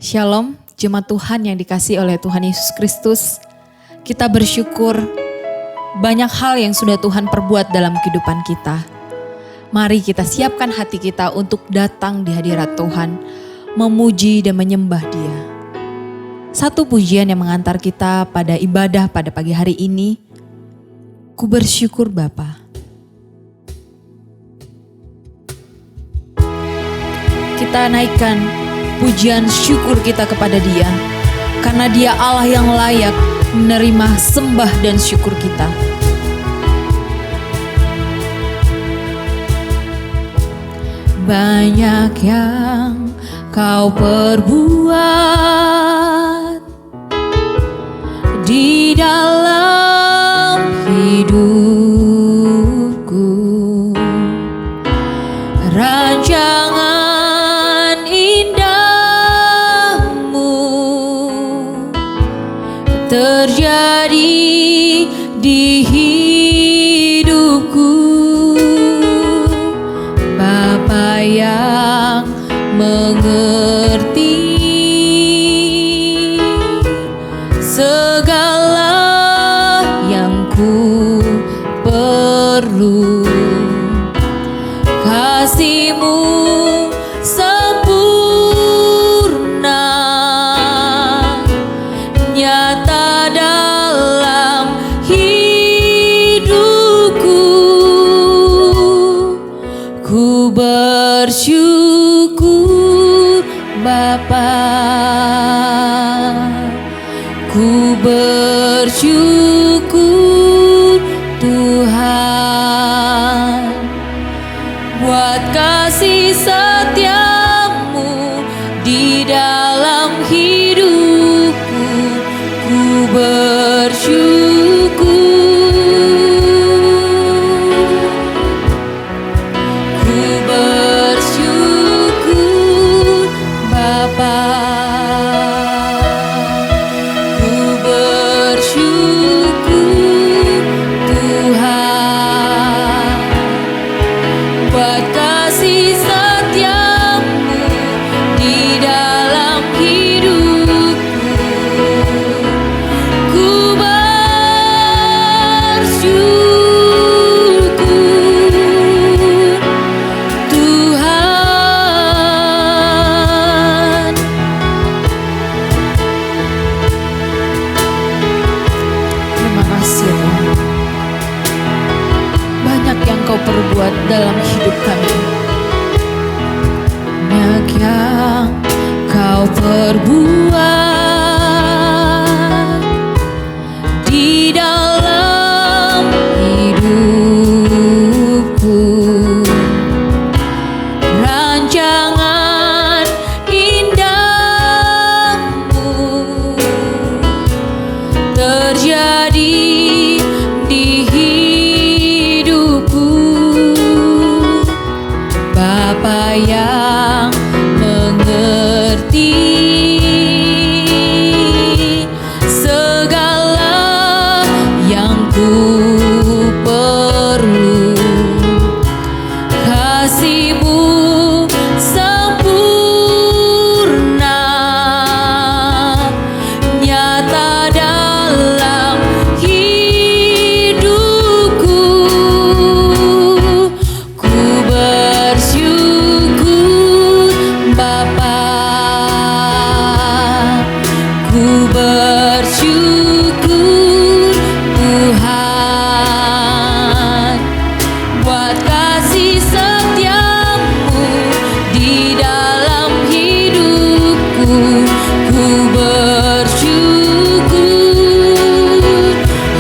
Shalom, jemaat Tuhan yang dikasihi oleh Tuhan Yesus Kristus. Kita bersyukur banyak hal yang sudah Tuhan perbuat dalam kehidupan kita. Mari kita siapkan hati kita untuk datang di hadirat Tuhan, memuji dan menyembah Dia. Satu pujian yang mengantar kita pada ibadah pada pagi hari ini, ku bersyukur Bapa. Kita naikkan pujian syukur kita kepada Dia, karena Dia Allah yang layak menerima sembah dan syukur kita. Banyak yang Kau perbuat di dalam hidupku, rancangan indahmu terjadi di hidupku. Bapa yang mengerti segala yang ku perlu, kasih-Mu sempurna nyata dalam hidupku. Ku bersyukur Bapa, ku bersyukur Tuhan, buat kasih setiamu di dalam hidupku. Ku bersyukur, ku bersyukur Bapa, ku bersyukur Tuhan, buat kasih setiamu di dalam hidupku. Ku bersyukur Tuhan. Terima kasih Tuhan. Banyak yang Kau perbuat dalam hidup kami. Banyak yang Kau perbuat di dalam hidupku, rancangan indahmu terjadi di hidupku. Bapa yang mengerti segala yang ku perlu, kasih-Mu sempurna nyata dalam hidupku. Ku bersyukur Bapa, ku bersyukur Tuhan, buat kasih setiamu di dalam hidupku. Ku bersyukur,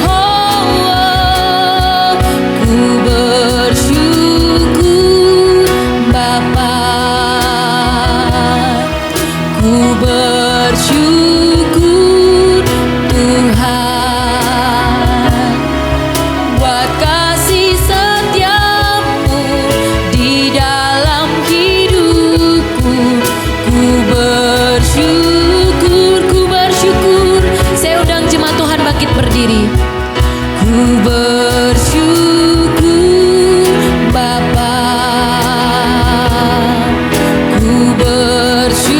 oh, ku bersyukur Bapa, ku bersyukur Tuhan, buat kasih setiamu di dalam hidupku. Ku bersyukur, ku bersyukur. Saya undang jemaat Tuhan bangkit berdiri. Ku bersyukur Bapa, ku bersyukur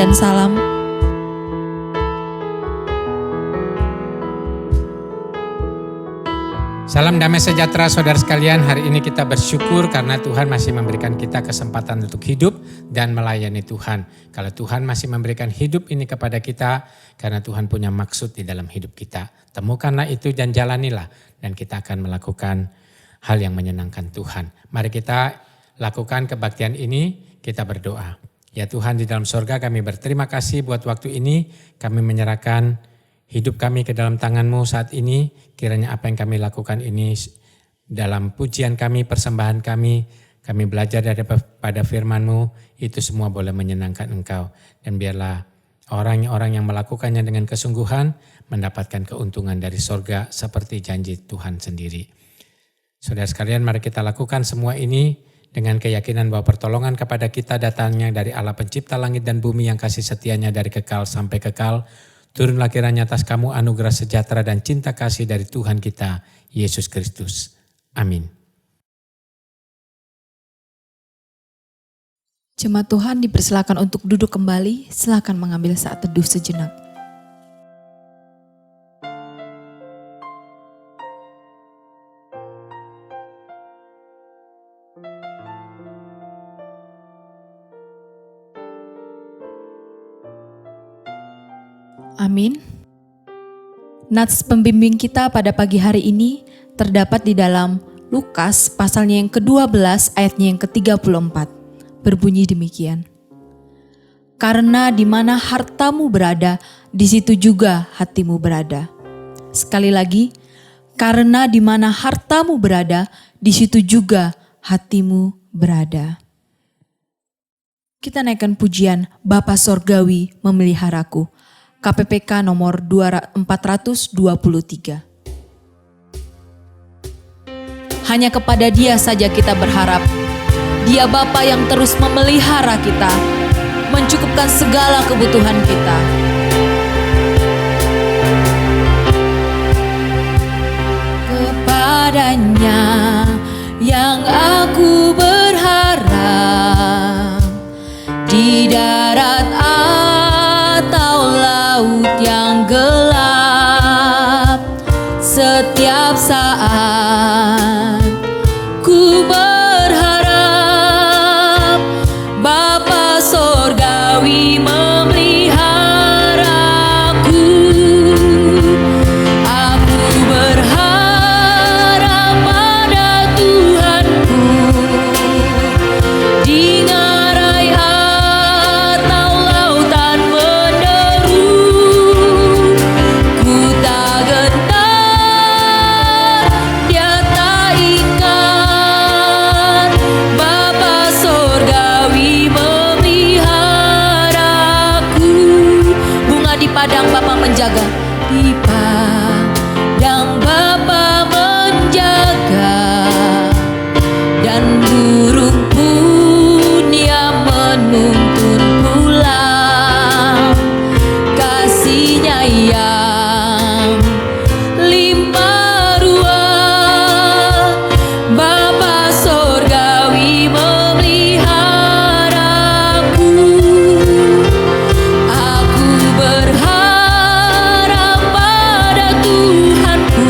dan salam. Salam damai sejahtera saudara sekalian. Hari ini kita bersyukur karena Tuhan masih memberikan kita kesempatan untuk hidup dan melayani Tuhan. Kalau Tuhan masih memberikan hidup ini kepada kita, karena Tuhan punya maksud di dalam hidup kita. Temukanlah itu dan jalanilah, dan kita akan melakukan hal yang menyenangkan Tuhan. Mari kita lakukan kebaktian ini, kita berdoa. Ya Tuhan di dalam sorga, kami berterima kasih buat waktu ini. Kami menyerahkan hidup kami ke dalam tangan-Mu saat ini. Kiranya apa yang kami lakukan ini dalam pujian kami, persembahan kami belajar daripada firman-Mu, itu semua boleh menyenangkan Engkau. Dan biarlah orang-orang yang melakukannya dengan kesungguhan mendapatkan keuntungan dari sorga seperti janji Tuhan sendiri. Saudara sekalian, mari kita lakukan semua ini dengan keyakinan bahwa pertolongan kepada kita datangnya dari Allah pencipta langit dan bumi yang kasih setianya dari kekal sampai kekal. Turunlah kiranya atas kamu anugerah sejahtera dan cinta kasih dari Tuhan kita, Yesus Kristus. Amin. Jemaat Tuhan dipersilakan untuk duduk kembali, silakan mengambil saat teduh sejenak. Amin. Nats pembimbing kita pada pagi hari ini terdapat di dalam Lukas pasalnya yang ke-12 ayatnya yang ke-34. Berbunyi demikian. Karena di mana hartamu berada, di situ juga hatimu berada. Sekali lagi, karena di mana hartamu berada, di situ juga hatimu berada. Kita naikkan pujian Bapa Sorgawi memeliharaku. KPPK nomor 423. Hanya kepada Dia saja kita berharap. Dia Bapa yang terus memelihara kita, mencukupkan segala kebutuhan kita. Kepadanya yang aku berharap, di darat atau laut yang gelap, setiap saat ku berharap Bapa Sorgawi memeliharaku. Aku berharap pada Tuhanku, di ngarai atau lautan menderu, ku tak gentar, Dia tak ingat. Bapa Sorgawi memeliharaku. Bunga di padang Bapa menjaga, di padang Bapa menjaga, dan burung pun Ia menuntun pulang. Kasih-Nya yang limpah ruah, Bapa Sorgawi memeliharaku. Aku berharap pada Tuhanku,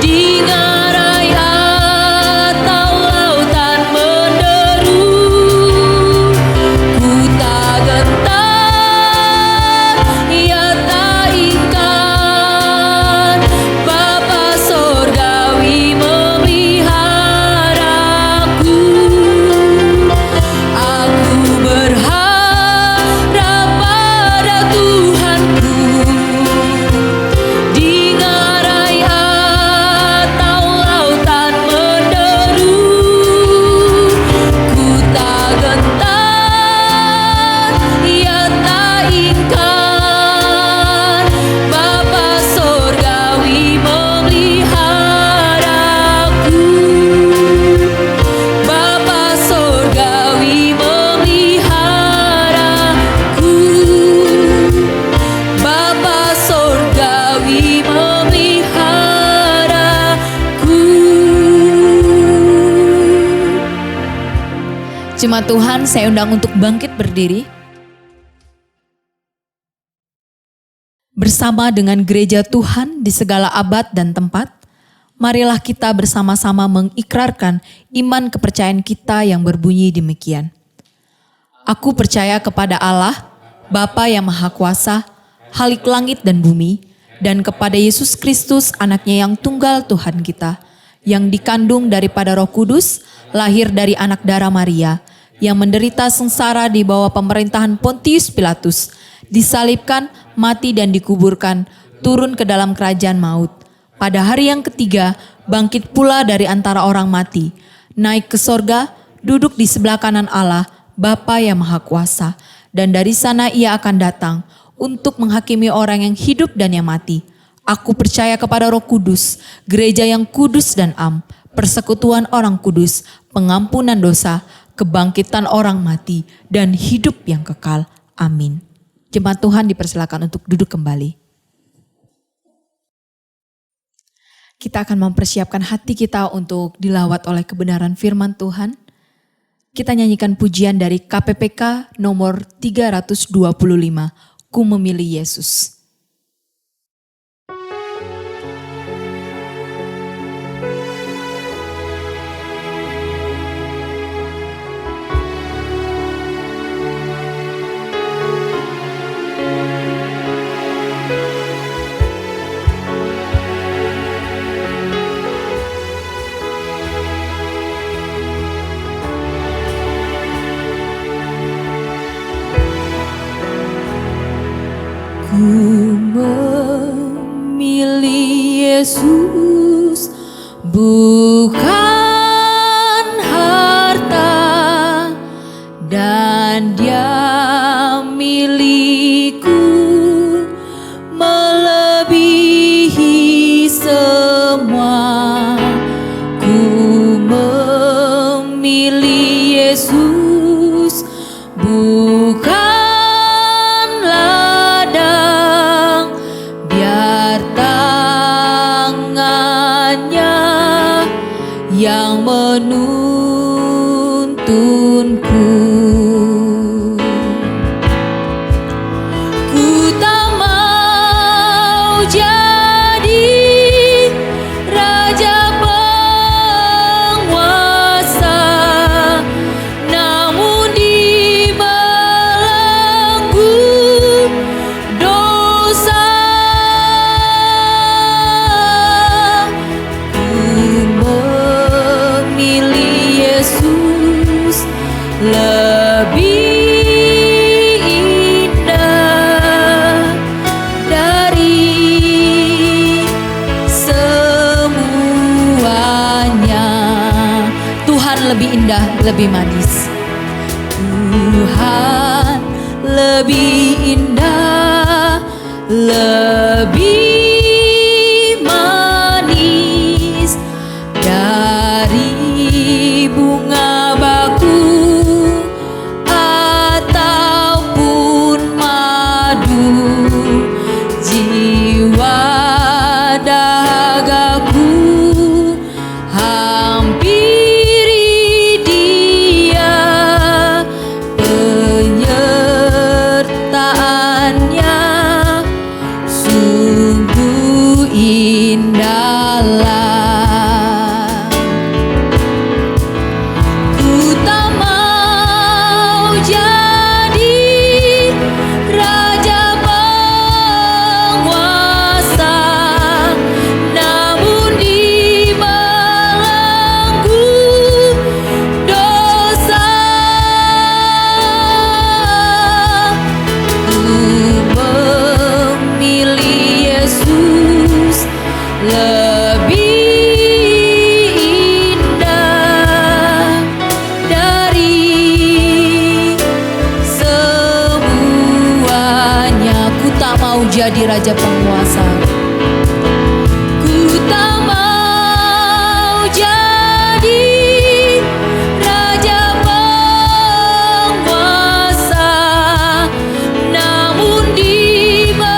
di ngarai atau lautan menderu, ku tak gentar, Ia tak ingat. Bapa Sorgawi memeliharaku. Aku berharap pada Tuhanku, di ngarai atau lautan menderu, ku tak gentar, Ia tak ingat. Bapa Sorgawi memeliharaku. Bapa Sorgawi memeliharaku. Bapa Sorgawi memeliharaku. Jemaat Tuhan, saya undang untuk bangkit berdiri. Bersama dengan gereja Tuhan di segala abad dan tempat, marilah kita bersama-sama mengikrarkan iman kepercayaan kita yang berbunyi demikian. Aku percaya kepada Allah, Bapa yang Maha Kuasa, Khalik langit dan bumi, dan kepada Yesus Kristus, anaknya yang tunggal Tuhan kita, yang dikandung daripada Roh Kudus, lahir dari anak darah Maria, yang menderita sengsara di bawah pemerintahan Pontius Pilatus, disalibkan, mati dan dikuburkan, turun ke dalam kerajaan maut. Pada hari yang ketiga, bangkit pula dari antara orang mati, naik ke sorga, duduk di sebelah kanan Allah, Bapa yang Maha Kuasa, dan dari sana ia akan datang untuk menghakimi orang yang hidup dan yang mati. Aku percaya kepada Roh Kudus, gereja yang kudus dan am, persekutuan orang kudus, pengampunan dosa, kebangkitan orang mati, dan hidup yang kekal. Amin. Jemaat Tuhan dipersilakan untuk duduk kembali. Kita akan mempersiapkan hati kita untuk dilawat oleh kebenaran firman Tuhan. Kita nyanyikan pujian dari KPPK nomor 325, Ku Memilih Yesus. Ku memilih Yesus, bukan harta, dan Dia milikku melebihi semua. Ku memilih Yesus, bukan yang menuntunku. Ku tak mau jadi raja penguasa, namun dibelenggu dosa. Lebih indah dari semuanya. Tuhan lebih indah, lebih manis. Tuhan lebih indah, lebih manis dari bunga baku ataupun madu. Jiwa dahagaku hampiri Dia, penyertaannya sungguh indahlah. Jadi raja penguasa. Ku tak mau jadi raja penguasa, namun dibelenggu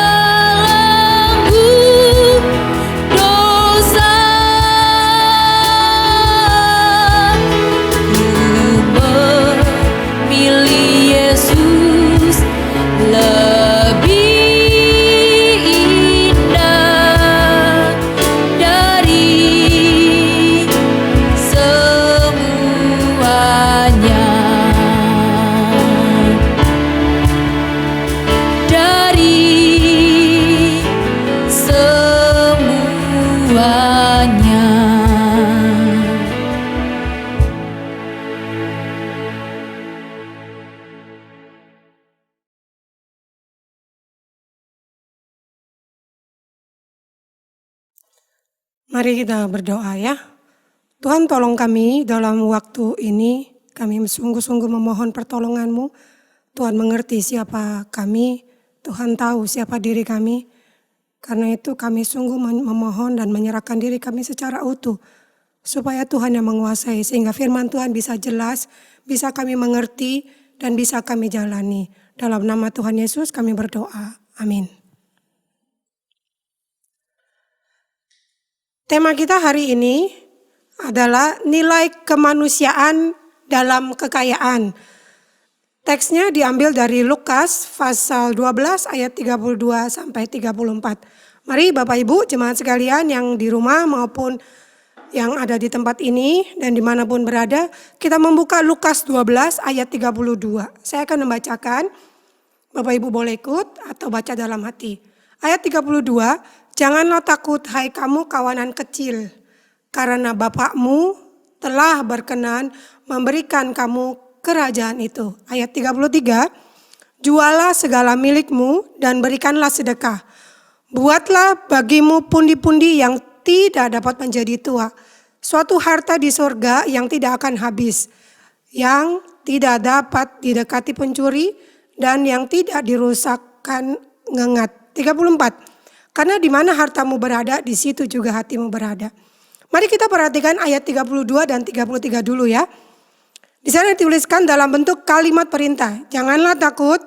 dosa. Ku memilih Yesus lebih Mari kita berdoa ya. Tuhan tolong kami dalam waktu ini. Kami sungguh-sungguh memohon pertolongan-Mu. Tuhan mengerti siapa kami. Tuhan tahu siapa diri kami. Karena itu kami sungguh memohon dan menyerahkan diri kami secara utuh. Supaya Tuhan yang menguasai. Sehingga firman Tuhan bisa jelas. Bisa kami mengerti. Dan bisa kami jalani. Dalam nama Tuhan Yesus kami berdoa. Amin. Tema kita hari ini adalah nilai kemanusiaan dalam kekayaan. Teksnya diambil dari Lukas pasal 12 ayat 32 sampai 34. Mari Bapak Ibu jemaat sekalian yang di rumah maupun yang ada di tempat ini dan dimanapun berada, kita membuka Lukas 12 ayat 32. Saya akan membacakan, Bapak Ibu boleh ikut atau baca dalam hati. Ayat 32, janganlah takut hai kamu kawanan kecil, karena Bapakmu telah berkenan memberikan kamu kerajaan itu. Ayat 33, jualah segala milikmu dan berikanlah sedekah. Buatlah bagimu pundi-pundi yang tidak dapat menjadi tua. Suatu harta di surga yang tidak akan habis. Yang tidak dapat didekati pencuri dan yang tidak dirusakkan ngengat. 34. Karena di mana hartamu berada, di situ juga hatimu berada. Mari kita perhatikan ayat 32 dan 33 dulu ya. Di sana dituliskan dalam bentuk kalimat perintah. Janganlah takut,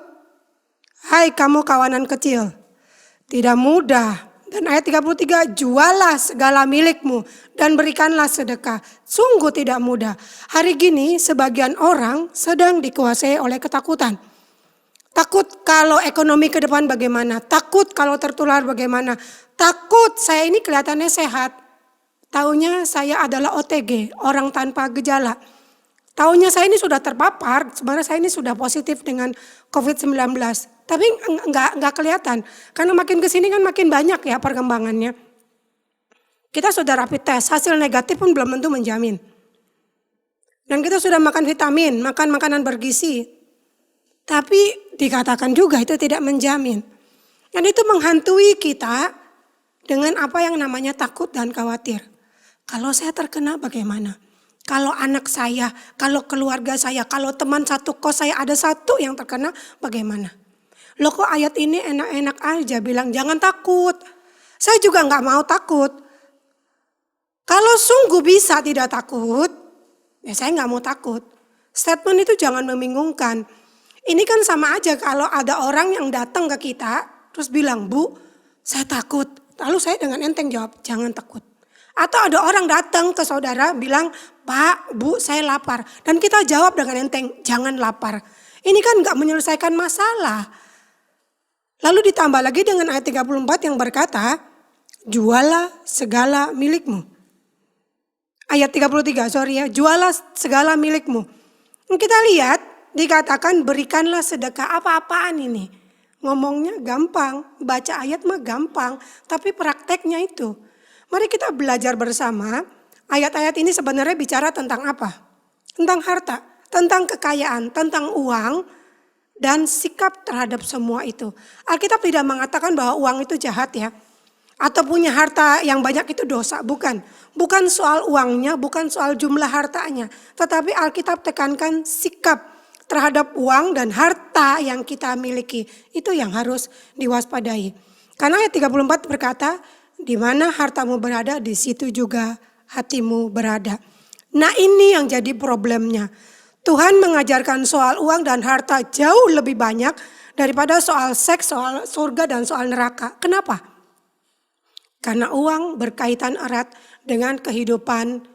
hai kamu kawanan kecil. Tidak mudah. Dan ayat 33, jualah segala milikmu dan berikanlah sedekah. Sungguh tidak mudah. Hari gini sebagian orang sedang dikuasai oleh ketakutan. Takut kalau ekonomi ke depan bagaimana. Takut kalau tertular bagaimana. Takut saya ini kelihatannya sehat. Taunya saya adalah OTG, orang tanpa gejala. Taunya saya ini sudah terpapar, sebenarnya saya ini sudah positif dengan COVID-19. Tapi enggak kelihatan. Karena makin kesini kan makin banyak ya perkembangannya. Kita sudah rapid test, hasil negatif pun belum tentu menjamin. Dan kita sudah makan vitamin, makan makanan bergizi. Tapi dikatakan juga itu tidak menjamin. Dan itu menghantui kita dengan apa yang namanya takut dan khawatir. Kalau saya terkena bagaimana? Kalau anak saya, kalau keluarga saya, kalau teman satu kos saya ada satu yang terkena bagaimana? Loh kok ayat ini enak-enak aja bilang jangan takut. Saya juga gak mau takut. Kalau sungguh bisa tidak takut, ya saya gak mau takut. Statement itu jangan membingungkan. Ini kan sama aja kalau ada orang yang datang ke kita terus bilang, Bu saya takut. Lalu saya dengan enteng jawab jangan takut. Atau ada orang datang ke saudara bilang, Pak, Bu, saya lapar. Dan kita jawab dengan enteng, jangan lapar. Ini kan gak menyelesaikan masalah. Lalu ditambah lagi dengan ayat 34 yang berkata, jualah segala milikmu. Ayat 33, jualah segala milikmu. Kita lihat, dikatakan berikanlah sedekah. Apa-apaan ini? Ngomongnya gampang, baca ayat mah gampang. Tapi prakteknya itu. Mari kita belajar bersama, ayat-ayat ini sebenarnya bicara tentang apa? Tentang harta, tentang kekayaan, tentang uang, dan sikap terhadap semua itu. Alkitab tidak mengatakan bahwa uang itu jahat ya. Atau punya harta yang banyak itu dosa, bukan. Bukan soal uangnya, bukan soal jumlah hartanya. Tetapi Alkitab tekankan sikap terhadap uang dan harta yang kita miliki. Itu yang harus diwaspadai. Karena ayat 34 berkata, di mana hartamu berada, di situ juga hatimu berada. Nah ini yang jadi problemnya. Tuhan mengajarkan soal uang dan harta jauh lebih banyak daripada soal seks, soal surga dan soal neraka. Kenapa? Karena uang berkaitan erat dengan kehidupan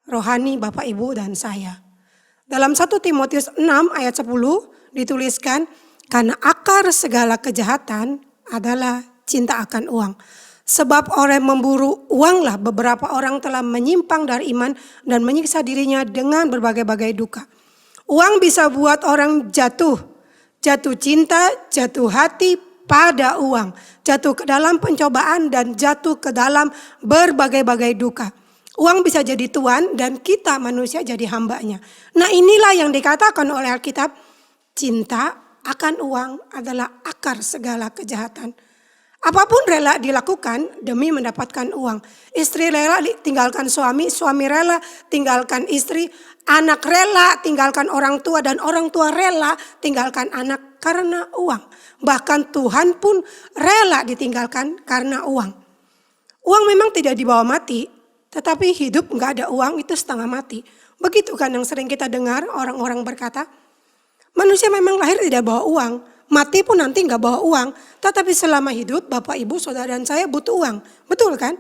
rohani Bapak Ibu dan saya. Dalam 1 Timotius 6 ayat 10 dituliskan, karena akar segala kejahatan adalah cinta akan uang. Sebab orang memburu uanglah beberapa orang telah menyimpang dari iman dan menyiksa dirinya dengan berbagai-bagai duka. Uang bisa buat orang jatuh cinta, jatuh hati pada uang. Jatuh ke dalam pencobaan dan jatuh ke dalam berbagai-bagai duka. Uang bisa jadi tuan dan kita manusia jadi hambanya. Nah inilah yang dikatakan oleh Alkitab, cinta akan uang adalah akar segala kejahatan. Apapun rela dilakukan demi mendapatkan uang. Istri rela tinggalkan suami, suami rela tinggalkan istri, anak rela tinggalkan orang tua, dan orang tua rela tinggalkan anak karena uang. Bahkan Tuhan pun rela ditinggalkan karena uang. Uang memang tidak dibawa mati, tetapi hidup nggak ada uang itu setengah mati. Begitu kan yang sering kita dengar orang-orang berkata, manusia memang lahir tidak bawa uang, mati pun nanti nggak bawa uang. Tetapi selama hidup Bapak, Ibu, Saudara dan saya butuh uang, betul kan?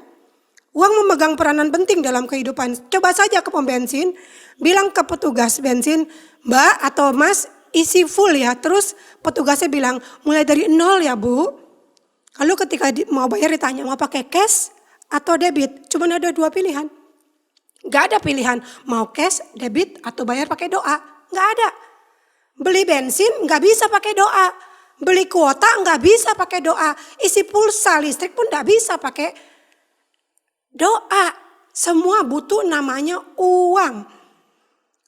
Uang memegang peranan penting dalam kehidupan. Coba saja ke pom bensin, bilang ke petugas bensin, Mbak atau Mas isi full ya. Terus petugasnya bilang mulai dari 0 ya Bu. Lalu ketika mau bayar ditanya mau pakai cash atau debit. Cuma ada 2 pilihan. Gak ada pilihan mau cash, debit atau bayar pakai doa. Gak ada. Beli bensin gak bisa pakai doa. Beli kuota gak bisa pakai doa. Isi pulsa listrik pun gak bisa pakai doa. Semua butuh namanya uang.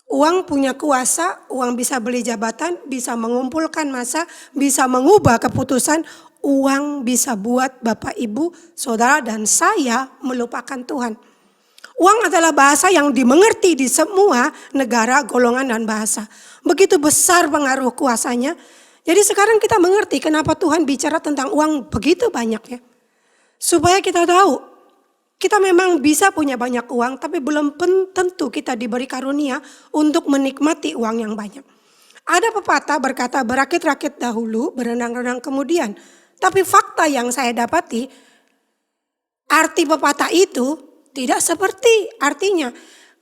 Uang punya kuasa, uang bisa beli jabatan, bisa mengumpulkan massa, bisa mengubah keputusan. Uang bisa buat Bapak, Ibu, Saudara dan saya melupakan Tuhan. Uang adalah bahasa yang dimengerti di semua negara, golongan dan bahasa. Begitu besar pengaruh kuasanya. Jadi sekarang kita mengerti kenapa Tuhan bicara tentang uang begitu banyaknya. Supaya kita tahu, kita memang bisa punya banyak uang, tapi belum tentu kita diberi karunia untuk menikmati uang yang banyak. Ada pepatah berkata berakit-rakit dahulu, berenang-renang kemudian. Tapi fakta yang saya dapati, arti pepatah itu tidak seperti artinya.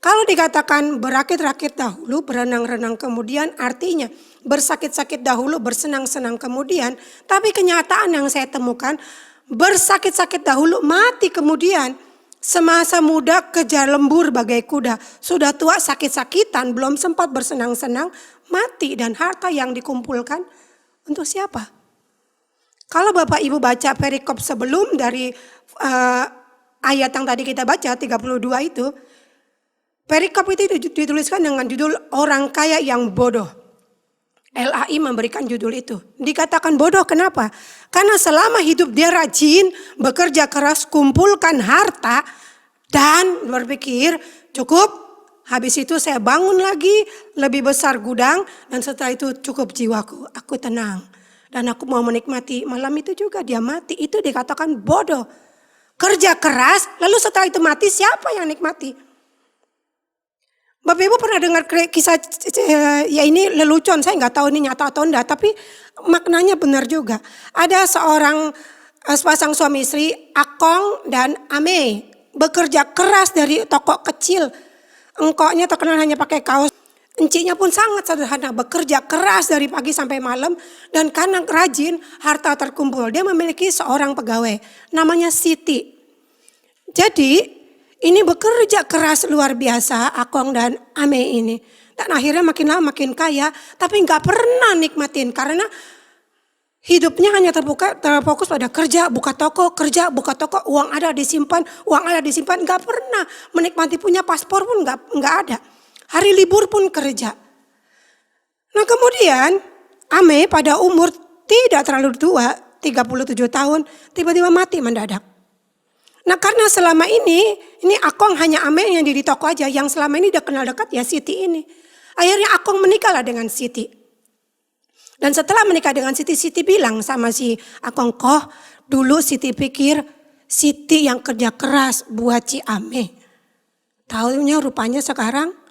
Kalau dikatakan berakit-rakit dahulu, berenang-renang kemudian, artinya bersakit-sakit dahulu, bersenang-senang kemudian. Tapi kenyataan yang saya temukan, bersakit-sakit dahulu, mati kemudian. Semasa muda kejar lembur bagai kuda. Sudah tua sakit-sakitan, belum sempat bersenang-senang, mati. Dan harta yang dikumpulkan untuk siapa? Kalau Bapak Ibu baca perikop sebelum dari ayat yang tadi kita baca 32 itu. Perikop itu dituliskan dengan judul orang kaya yang bodoh. LAI memberikan judul itu. Dikatakan bodoh kenapa? Karena selama hidup dia rajin, bekerja keras, kumpulkan harta. Dan berpikir cukup, habis itu saya bangun lagi lebih besar gudang. Dan setelah itu cukup jiwaku, aku tenang. Dan aku mau menikmati, malam itu juga dia mati. Itu dikatakan bodoh. Kerja keras, lalu setelah itu mati, siapa yang nikmati? Bapak Ibu pernah dengar kisah, ya ini lelucon, saya nggak tahu ini nyata atau enggak, tapi maknanya benar juga. Ada seorang sepasang suami istri, Akong dan Ame, bekerja keras dari toko kecil. Engkoknya terkenal hanya pakai kaos. Enciknya pun sangat sederhana, bekerja keras dari pagi sampai malam. Dan karena rajin, harta terkumpul. Dia memiliki seorang pegawai, namanya Siti. Jadi ini bekerja keras luar biasa, Akong dan Ame ini. Dan akhirnya makin lama makin kaya, tapi gak pernah nikmatin. Karena hidupnya hanya terfokus pada kerja, buka toko, uang ada disimpan, gak pernah menikmati, punya paspor pun gak ada. Hari libur pun kerja. Nah kemudian Ame pada umur tidak terlalu tua, 37 tahun, tiba-tiba mati mendadak. Nah karena selama ini Akong hanya Ame yang di toko aja, yang selama ini udah kenal dekat ya Siti ini. Akhirnya Akong menikahlah dengan Siti. Dan setelah menikah dengan Siti, Siti bilang sama si Akong, "Koh, dulu Siti pikir Siti yang kerja keras buat Ci Ame. Taunya rupanya sekarang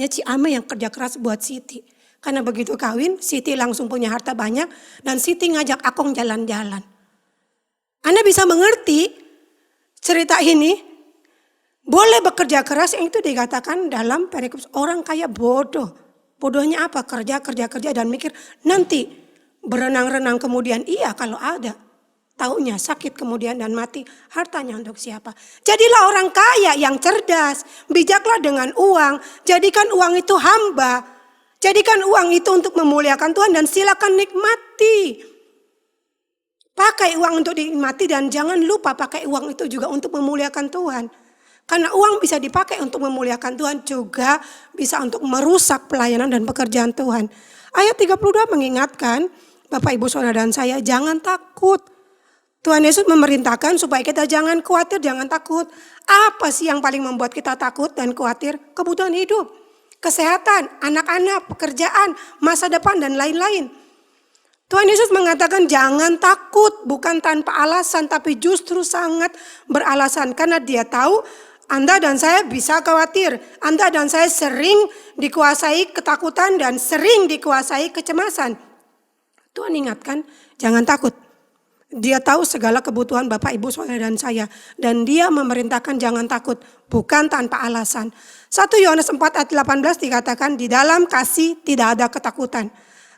Ci Ame yang kerja keras buat Siti." Karena begitu kawin, Siti langsung punya harta banyak dan Siti ngajak Akong jalan-jalan. Anda bisa mengerti cerita ini? Boleh bekerja keras, yang itu dikatakan dalam perikop orang kaya bodoh. Bodohnya apa? Kerja dan mikir nanti berenang-renang kemudian. Iya kalau ada. Taunya sakit kemudian dan mati, hartanya untuk siapa? Jadilah orang kaya yang cerdas, bijaklah dengan uang, jadikan uang itu hamba, jadikan uang itu untuk memuliakan Tuhan dan silakan nikmati. Pakai uang untuk dinikmati dan jangan lupa pakai uang itu juga untuk memuliakan Tuhan. Karena uang bisa dipakai untuk memuliakan Tuhan juga bisa untuk merusak pelayanan dan pekerjaan Tuhan. Ayat 32 mengingatkan Bapak Ibu Saudara dan saya jangan takut. Tuhan Yesus memerintahkan supaya kita jangan khawatir, jangan takut. Apa sih yang paling membuat kita takut dan khawatir? Kebutuhan hidup, kesehatan, anak-anak, pekerjaan, masa depan, dan lain-lain. Tuhan Yesus mengatakan jangan takut, bukan tanpa alasan, tapi justru sangat beralasan. Karena Dia tahu Anda dan saya bisa khawatir. Anda dan saya sering dikuasai ketakutan dan sering dikuasai kecemasan. Tuhan ingatkan, jangan takut. Dia tahu segala kebutuhan Bapak, Ibu, Saudara dan saya. Dan Dia memerintahkan jangan takut, bukan tanpa alasan. 1 Yohanes 4 ayat 18 dikatakan, di dalam kasih tidak ada ketakutan.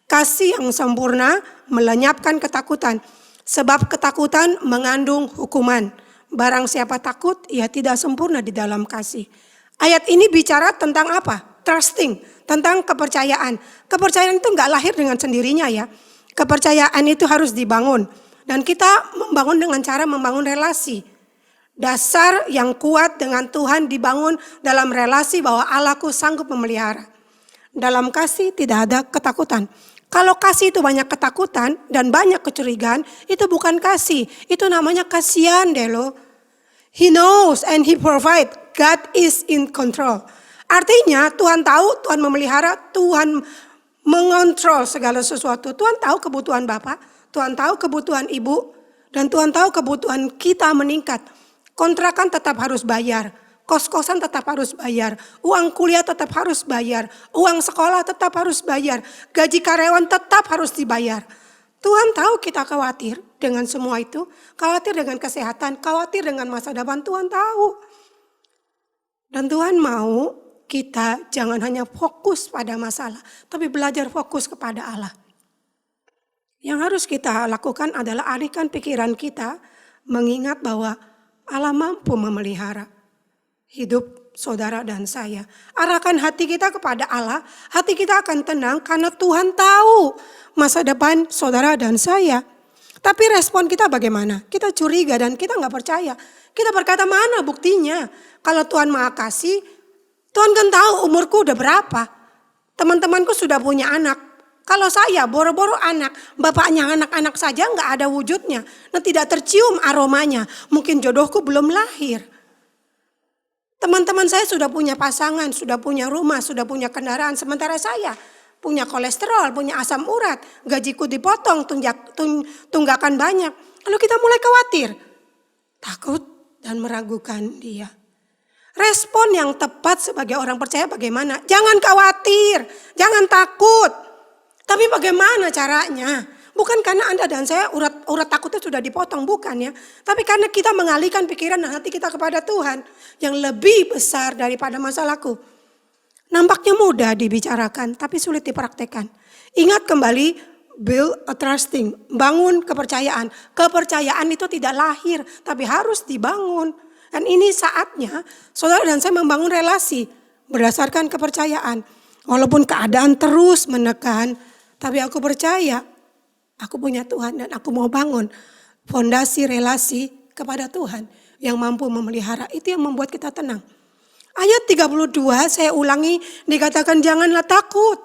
Kasih yang sempurna melenyapkan ketakutan. Sebab ketakutan mengandung hukuman. Barang siapa takut, ia tidak sempurna di dalam kasih. Ayat ini bicara tentang apa? Trusting, tentang kepercayaan. Kepercayaan itu enggak lahir dengan sendirinya ya. Kepercayaan itu harus dibangun. Dan kita membangun dengan cara membangun relasi. Dasar yang kuat dengan Tuhan dibangun dalam relasi bahwa Allahku sanggup memelihara. Dalam kasih tidak ada ketakutan. Kalau kasih itu banyak ketakutan dan banyak kecurigaan, itu bukan kasih. Itu namanya kasihan deh lo. He knows and He provide. God is in control. Artinya Tuhan tahu, Tuhan memelihara, Tuhan mengontrol segala sesuatu. Tuhan tahu kebutuhan Bapak. Tuhan tahu kebutuhan ibu dan Tuhan tahu kebutuhan kita meningkat. Kontrakan tetap harus bayar, kos-kosan tetap harus bayar, uang kuliah tetap harus bayar, uang sekolah tetap harus bayar, gaji karyawan tetap harus dibayar. Tuhan tahu kita khawatir dengan semua itu, khawatir dengan kesehatan, khawatir dengan masa depan, Tuhan tahu. Dan Tuhan mau kita jangan hanya fokus pada masalah, tapi belajar fokus kepada Allah. Yang harus kita lakukan adalah alihkan pikiran kita mengingat bahwa Allah mampu memelihara hidup saudara dan saya. Arahkan hati kita kepada Allah, hati kita akan tenang karena Tuhan tahu masa depan saudara dan saya. Tapi respon kita bagaimana? Kita curiga dan kita nggak percaya. Kita berkata mana buktinya? Kalau Tuhan Maha Kasih, Tuhan kan tahu umurku udah berapa. Teman-temanku sudah punya anak. Kalau saya boro-boro anak, bapaknya anak-anak saja nggak ada wujudnya. Nah, tidak tercium aromanya. Mungkin jodohku belum lahir. Teman-teman saya sudah punya pasangan, sudah punya rumah, sudah punya kendaraan. Sementara saya punya kolesterol, punya asam urat. Gajiku dipotong, tunggakan banyak. Lalu kita mulai khawatir. Takut dan meragukan Dia. Respon yang tepat sebagai orang percaya bagaimana? Jangan khawatir, jangan takut. Tapi bagaimana caranya? Bukan karena Anda dan saya urat takutnya sudah dipotong, bukan ya. Tapi karena kita mengalihkan pikiran dan hati kita kepada Tuhan. Yang lebih besar daripada masalahku. Nampaknya mudah dibicarakan, tapi sulit dipraktekkan. Ingat kembali, build a trusting, bangun kepercayaan. Kepercayaan itu tidak lahir, tapi harus dibangun. Dan ini saatnya saudara dan saya membangun relasi berdasarkan kepercayaan. Walaupun keadaan terus menekan, tapi aku percaya, aku punya Tuhan dan aku mau bangun fondasi relasi kepada Tuhan yang mampu memelihara. Itu yang membuat kita tenang. Ayat 32 saya ulangi, dikatakan janganlah takut.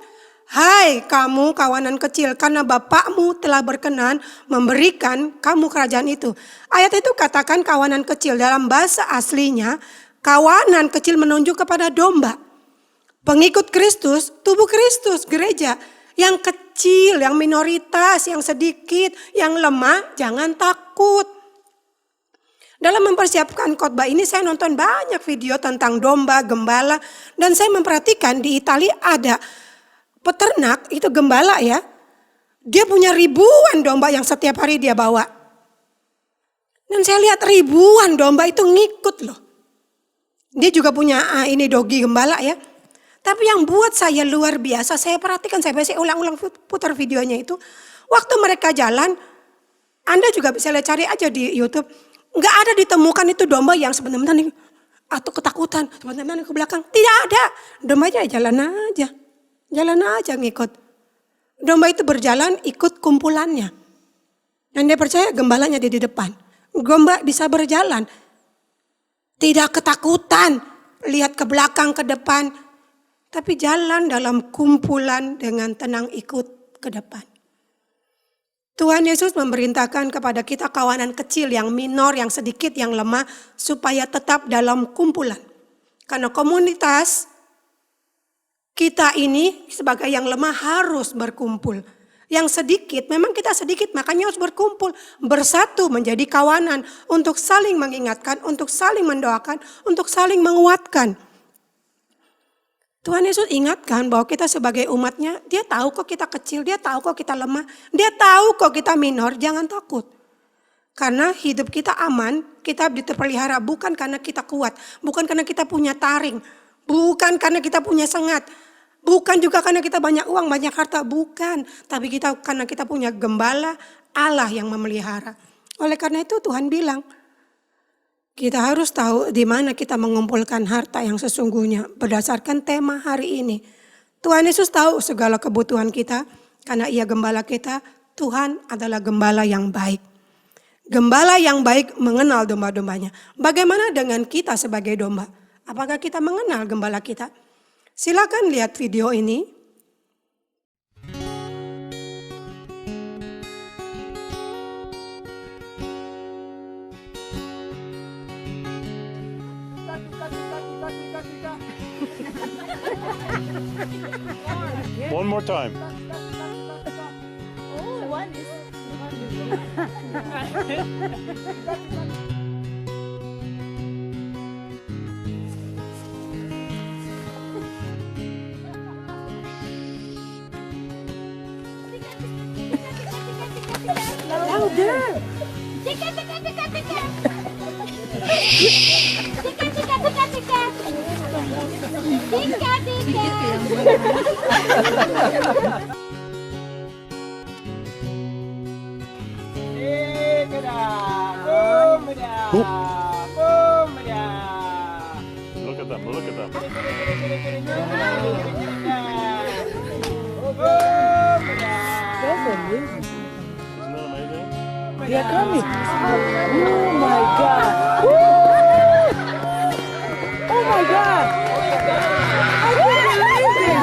Hai kamu kawanan kecil, karena Bapakmu telah berkenan memberikan kamu kerajaan itu. Ayat itu katakan kawanan kecil, dalam bahasa aslinya kawanan kecil menunjuk kepada domba. Pengikut Kristus, tubuh Kristus, gereja. Yang kecil, yang minoritas, yang sedikit, yang lemah, jangan takut. Dalam mempersiapkan khotbah ini saya nonton banyak video tentang domba, gembala. Dan saya memperhatikan di Italia ada peternak, itu gembala ya. Dia punya ribuan domba yang setiap hari dia bawa. Dan saya lihat ribuan domba itu ngikut loh. Dia juga punya ini dogi gembala ya. Tapi yang buat saya luar biasa, saya perhatikan, saya ulang-ulang putar videonya itu. Waktu mereka jalan, Anda juga bisa lihat, cari aja di YouTube. Nggak ada ditemukan itu domba yang sebenarnya atau ketakutan, sebenarnya ke belakang. Tidak ada, dombanya jalan aja ngikut. Domba itu berjalan ikut kumpulannya. Dan dia percaya gembalanya di depan. Domba bisa berjalan, tidak ketakutan, lihat ke belakang, ke depan. Tapi jalan dalam kumpulan dengan tenang ikut ke depan. Tuhan Yesus memerintahkan kepada kita kawanan kecil yang minor, yang sedikit, yang lemah, supaya tetap dalam kumpulan. Karena komunitas kita ini sebagai yang lemah harus berkumpul. Yang sedikit, memang kita sedikit, makanya harus berkumpul. Bersatu menjadi kawanan untuk saling mengingatkan, untuk saling mendoakan, untuk saling menguatkan. Tuhan Yesus ingatkan bahwa kita sebagai umatnya, dia tahu kok kita kecil, dia tahu kok kita lemah, dia tahu kok kita minor, jangan takut. Karena hidup kita aman, kita terpelihara bukan karena kita kuat, bukan karena kita punya taring, bukan karena kita punya sengat, bukan juga karena kita banyak uang, banyak harta, bukan. Tapi karena kita punya gembala Allah yang memelihara. Oleh karena itu Tuhan bilang, kita harus tahu di mana kita mengumpulkan harta yang sesungguhnya berdasarkan tema hari ini. Tuhan Yesus tahu segala kebutuhan kita karena Ia gembala kita. Tuhan adalah gembala yang baik. Gembala yang baik mengenal domba-dombanya. Bagaimana dengan kita sebagai domba? Apakah kita mengenal gembala kita? Silakan lihat video ini. One more time. Oh, one is. Louder. Tika, tika, tika, tika. Tika, tika, tika, tika. Tika, tika. Look at them, look at them. Isn't that amazing? They are coming. Oh my God. Woo! Oh my God. I can't believe it.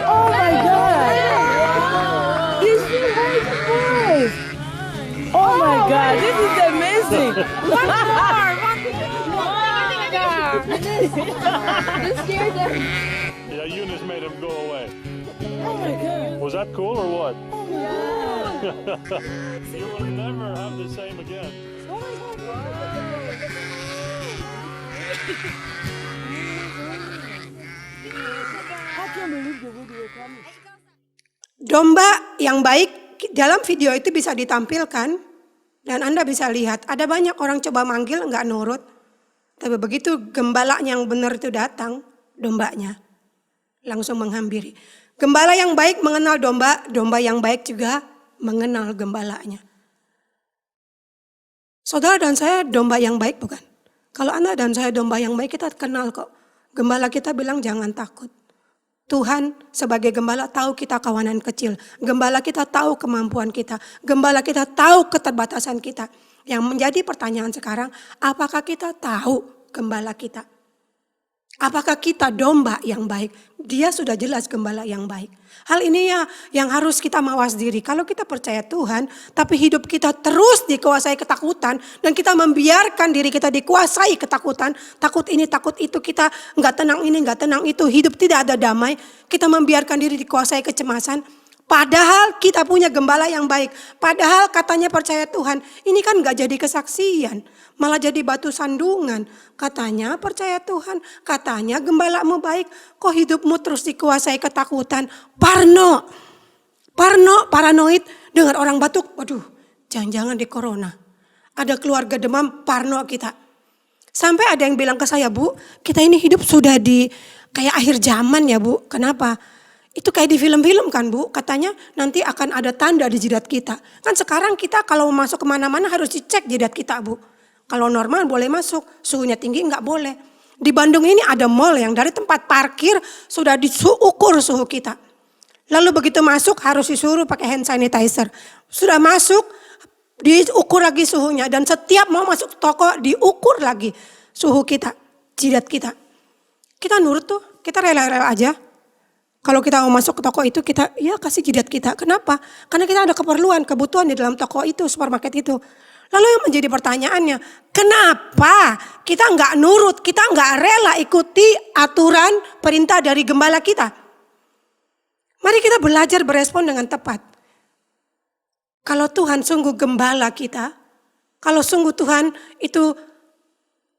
Oh my God. You see how it was. Oh my God. This is amazing. One more. You scared them. Yeah, Eunice made him go away. Oh my God. Was that cool or what? You will never have the same again. I can't believe the way they were coming. Domba yang baik dalam video itu bisa ditampilkan dan Anda bisa lihat ada banyak orang coba manggil enggak nurut. Tapi begitu gembala yang benar itu datang, dombanya langsung menghampiri. Gembala yang baik mengenal domba, domba yang baik juga mengenal gembalanya. Saudara dan saya domba yang baik bukan? Kalau Anda dan saya domba yang baik kita kenal kok. Gembala kita bilang jangan takut. Tuhan sebagai gembala tahu kita kawanan kecil. Gembala kita tahu kemampuan kita. Gembala kita tahu keterbatasan kita. Yang menjadi pertanyaan sekarang, apakah kita tahu gembala kita? Apakah kita domba yang baik? Dia sudah jelas gembala yang baik. Hal ini ya yang harus kita mawas diri. Kalau kita percaya Tuhan, tapi hidup kita terus dikuasai ketakutan. Dan kita membiarkan diri kita dikuasai ketakutan. Takut ini, takut itu, kita nggak tenang ini, nggak tenang itu. Hidup tidak ada damai. Kita membiarkan diri dikuasai kecemasan. Padahal kita punya gembala yang baik. Padahal katanya percaya Tuhan. Ini kan gak jadi kesaksian. Malah jadi batu sandungan. Katanya percaya Tuhan. Katanya gembalamu baik. Kok hidupmu terus dikuasai ketakutan. Paranoid. Dengar orang batuk. Waduh, jangan-jangan di corona. Ada keluarga demam, parno kita. Sampai ada yang bilang ke saya, Bu, kita ini hidup sudah di kayak akhir zaman ya Bu. Kenapa? Itu kayak di film-film kan Bu, katanya nanti akan ada tanda di jidat kita. Kan sekarang kita kalau masuk kemana-mana harus dicek jidat kita Bu. Kalau normal boleh masuk, suhunya tinggi enggak boleh. Di Bandung ini ada mall yang dari tempat parkir sudah diukur suhu kita. Lalu begitu masuk harus disuruh pakai hand sanitizer. Sudah masuk diukur lagi suhunya dan setiap mau masuk toko diukur lagi suhu kita, jidat kita. Kita nurut tuh, kita rela-rela aja. Kalau kita mau masuk ke toko itu kita ya kasih jidat kita. Kenapa? Karena kita ada keperluan, kebutuhan di dalam toko itu, supermarket itu. Lalu yang menjadi pertanyaannya, kenapa kita nggak nurut, kita nggak rela ikuti aturan perintah dari gembala kita? Mari kita belajar berespon dengan tepat. Kalau Tuhan sungguh gembala kita, kalau sungguh Tuhan itu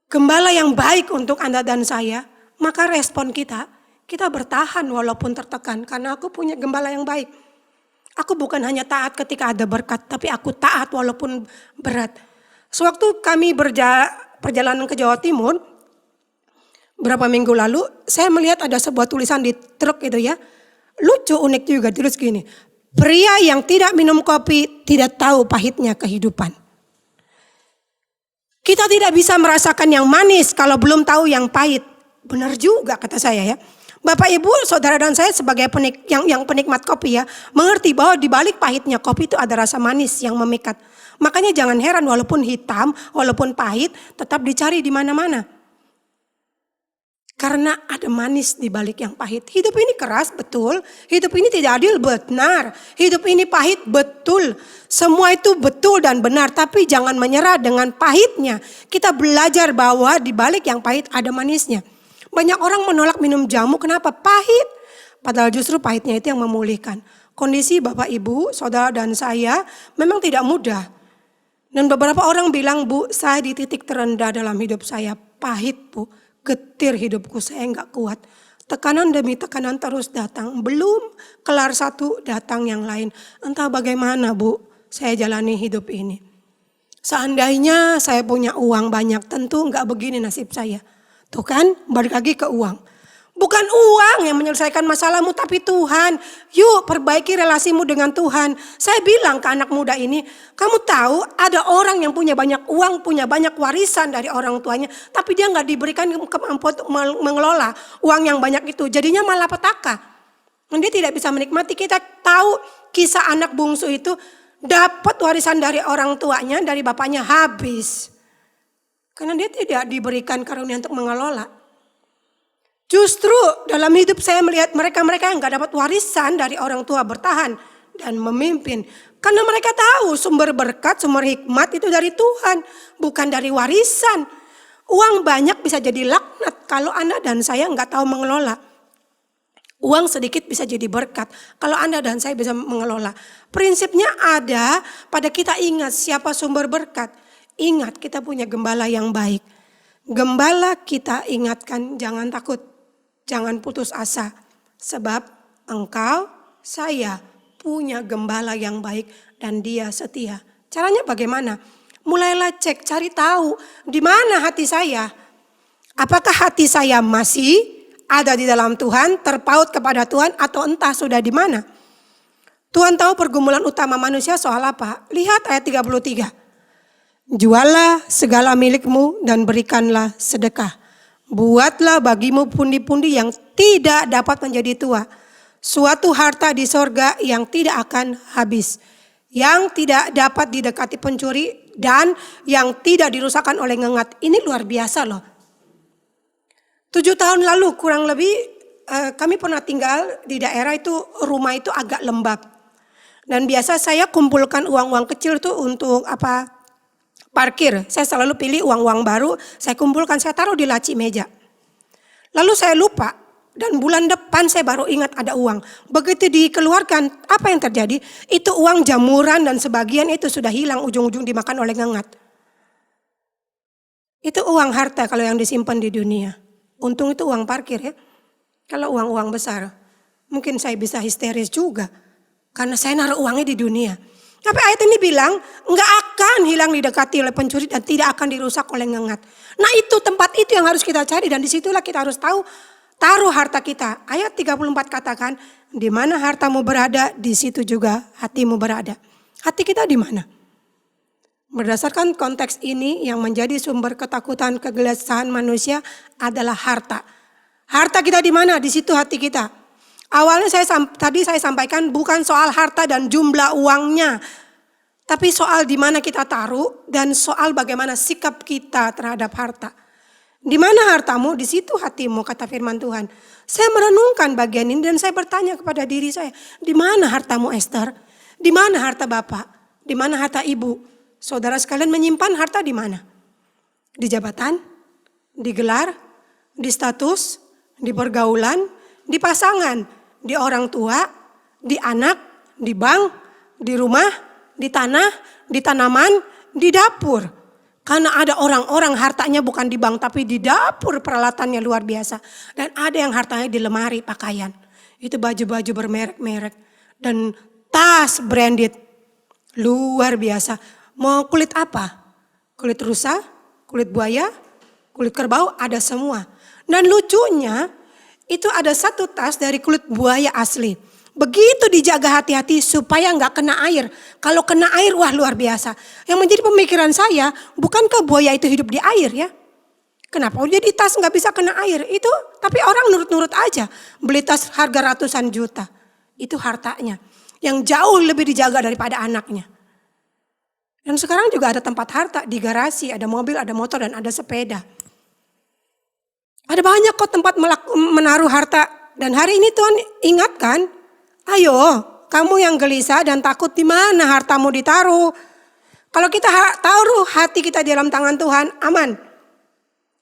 gembala yang baik untuk Anda dan saya, maka respon kita bertahan walaupun tertekan. Karena aku punya gembala yang baik. Aku bukan hanya taat ketika ada berkat, tapi aku taat walaupun berat. Sewaktu kami perjalanan ke Jawa Timur, beberapa minggu lalu, saya melihat ada sebuah tulisan di truk itu ya. Lucu, unik juga, tulis gini. Pria yang tidak minum kopi tidak tahu pahitnya kehidupan. Kita tidak bisa merasakan yang manis kalau belum tahu yang pahit. Benar juga kata saya ya. Bapak Ibu, saudara dan saya sebagai yang penikmat kopi ya, mengerti bahwa di balik pahitnya kopi itu ada rasa manis yang memikat. Makanya jangan heran walaupun hitam, walaupun pahit, tetap dicari di mana-mana. Karena ada manis di balik yang pahit. Hidup ini keras, betul. Hidup ini tidak adil, benar. Hidup ini pahit, betul. Semua itu betul dan benar, tapi jangan menyerah dengan pahitnya. Kita belajar bahwa di balik yang pahit ada manisnya. Banyak orang menolak minum jamu, kenapa? Pahit. Padahal justru pahitnya itu yang memulihkan. Kondisi Bapak Ibu, saudara dan saya memang tidak mudah. Dan beberapa orang bilang, Bu, saya di titik terendah dalam hidup saya. Pahit, Bu. Getir hidupku, saya enggak kuat. Tekanan demi tekanan terus datang. Belum kelar satu, datang yang lain. Entah bagaimana, Bu, saya jalani hidup ini. Seandainya saya punya uang banyak, tentu enggak begini nasib saya. Tuh kan, balik lagi ke uang. Bukan uang yang menyelesaikan masalahmu, tapi Tuhan. Yuk perbaiki relasimu dengan Tuhan. Saya bilang ke anak muda ini, kamu tahu ada orang yang punya banyak uang, punya banyak warisan dari orang tuanya. Tapi dia gak diberikan kemampuan untuk mengelola uang yang banyak itu. Jadinya malah petaka. Dan dia tidak bisa menikmati. Kita tahu kisah anak bungsu itu dapat warisan dari orang tuanya, dari bapaknya habis. Karena dia tidak diberikan karunia untuk mengelola. Justru dalam hidup saya melihat mereka-mereka yang gak dapat warisan dari orang tua bertahan dan memimpin. Karena mereka tahu sumber berkat, sumber hikmat itu dari Tuhan. Bukan dari warisan. Uang banyak bisa jadi laknat kalau Anda dan saya gak tahu mengelola. Uang sedikit bisa jadi berkat kalau Anda dan saya bisa mengelola. Prinsipnya ada pada kita ingat siapa sumber berkat. Ingat kita punya gembala yang baik. Gembala kita ingatkan jangan takut, jangan putus asa. Sebab engkau, saya punya gembala yang baik dan dia setia. Caranya bagaimana? Mulailah cek, cari tahu di mana hati saya. Apakah hati saya masih ada di dalam Tuhan, terpaut kepada Tuhan atau entah sudah di mana? Tuhan tahu pergumulan utama manusia soal apa. Lihat ayat 33. Jualah segala milikmu dan berikanlah sedekah. Buatlah bagimu pundi-pundi yang tidak dapat menjadi tua. Suatu harta di sorga yang tidak akan habis. Yang tidak dapat didekati pencuri dan yang tidak dirusakkan oleh ngengat. Ini luar biasa loh. 7 tahun lalu kurang lebih kami pernah tinggal di daerah itu, rumah itu agak lembab. Dan biasa saya kumpulkan uang-uang kecil tuh untuk parkir. Saya selalu pilih uang-uang baru, saya kumpulkan, saya taruh di laci meja. Lalu saya lupa dan bulan depan saya baru ingat ada uang. Begitu dikeluarkan, apa yang terjadi? Itu uang jamuran dan sebagian itu sudah hilang, ujung-ujung dimakan oleh ngengat. Itu uang harta kalau yang disimpan di dunia. Untung itu uang parkir ya. Kalau uang-uang besar, mungkin saya bisa histeris juga. Karena saya naruh uangnya di dunia. Tapi ayat ini bilang, enggak akan hilang didekati oleh pencuri dan tidak akan dirusak oleh ngengat. Nah itu tempat itu yang harus kita cari dan disitulah kita harus tahu, taruh harta kita. Ayat 34 katakan, di mana hartamu berada, di situ juga hatimu berada. Hati kita di mana? Berdasarkan konteks ini yang menjadi sumber ketakutan kegelisahan manusia adalah harta. Harta kita di mana? Di situ hati kita. Awalnya tadi saya sampaikan bukan soal harta dan jumlah uangnya. Tapi soal di mana kita taruh dan soal bagaimana sikap kita terhadap harta. Di mana hartamu, di situ hatimu, kata firman Tuhan. Saya merenungkan bagian ini dan saya bertanya kepada diri saya, di mana hartamu Esther? Di mana harta Bapak? Di mana harta Ibu? Saudara sekalian menyimpan harta di mana? Di jabatan, di gelar, di status, di pergaulan, di pasangan, di orang tua, di anak, di bank, di rumah, di tanah, di tanaman, di dapur. Karena ada orang-orang hartanya bukan di bank tapi di dapur, peralatannya luar biasa. Dan ada yang hartanya di lemari pakaian. Itu baju-baju bermerek-merek. Dan tas branded. Luar biasa. Mau kulit apa? Kulit rusa, kulit buaya, kulit kerbau, ada semua. Dan lucunya itu ada satu tas dari kulit buaya asli. Begitu dijaga hati-hati supaya nggak kena air. Kalau kena air, wah luar biasa. Yang menjadi pemikiran saya, bukankah buaya itu hidup di air ya? Kenapa jadi tas nggak bisa kena air? Itu, tapi orang nurut-nurut aja. Beli tas harga ratusan juta. Itu hartanya. Yang jauh lebih dijaga daripada anaknya. Dan sekarang juga ada tempat harta di garasi, ada mobil, ada motor, dan ada sepeda. Ada banyak kok tempat menaruh harta. Dan hari ini Tuhan ingatkan, ayo, kamu yang gelisah dan takut, di mana hartamu ditaruh. Kalau kita taruh hati kita di dalam tangan Tuhan, aman.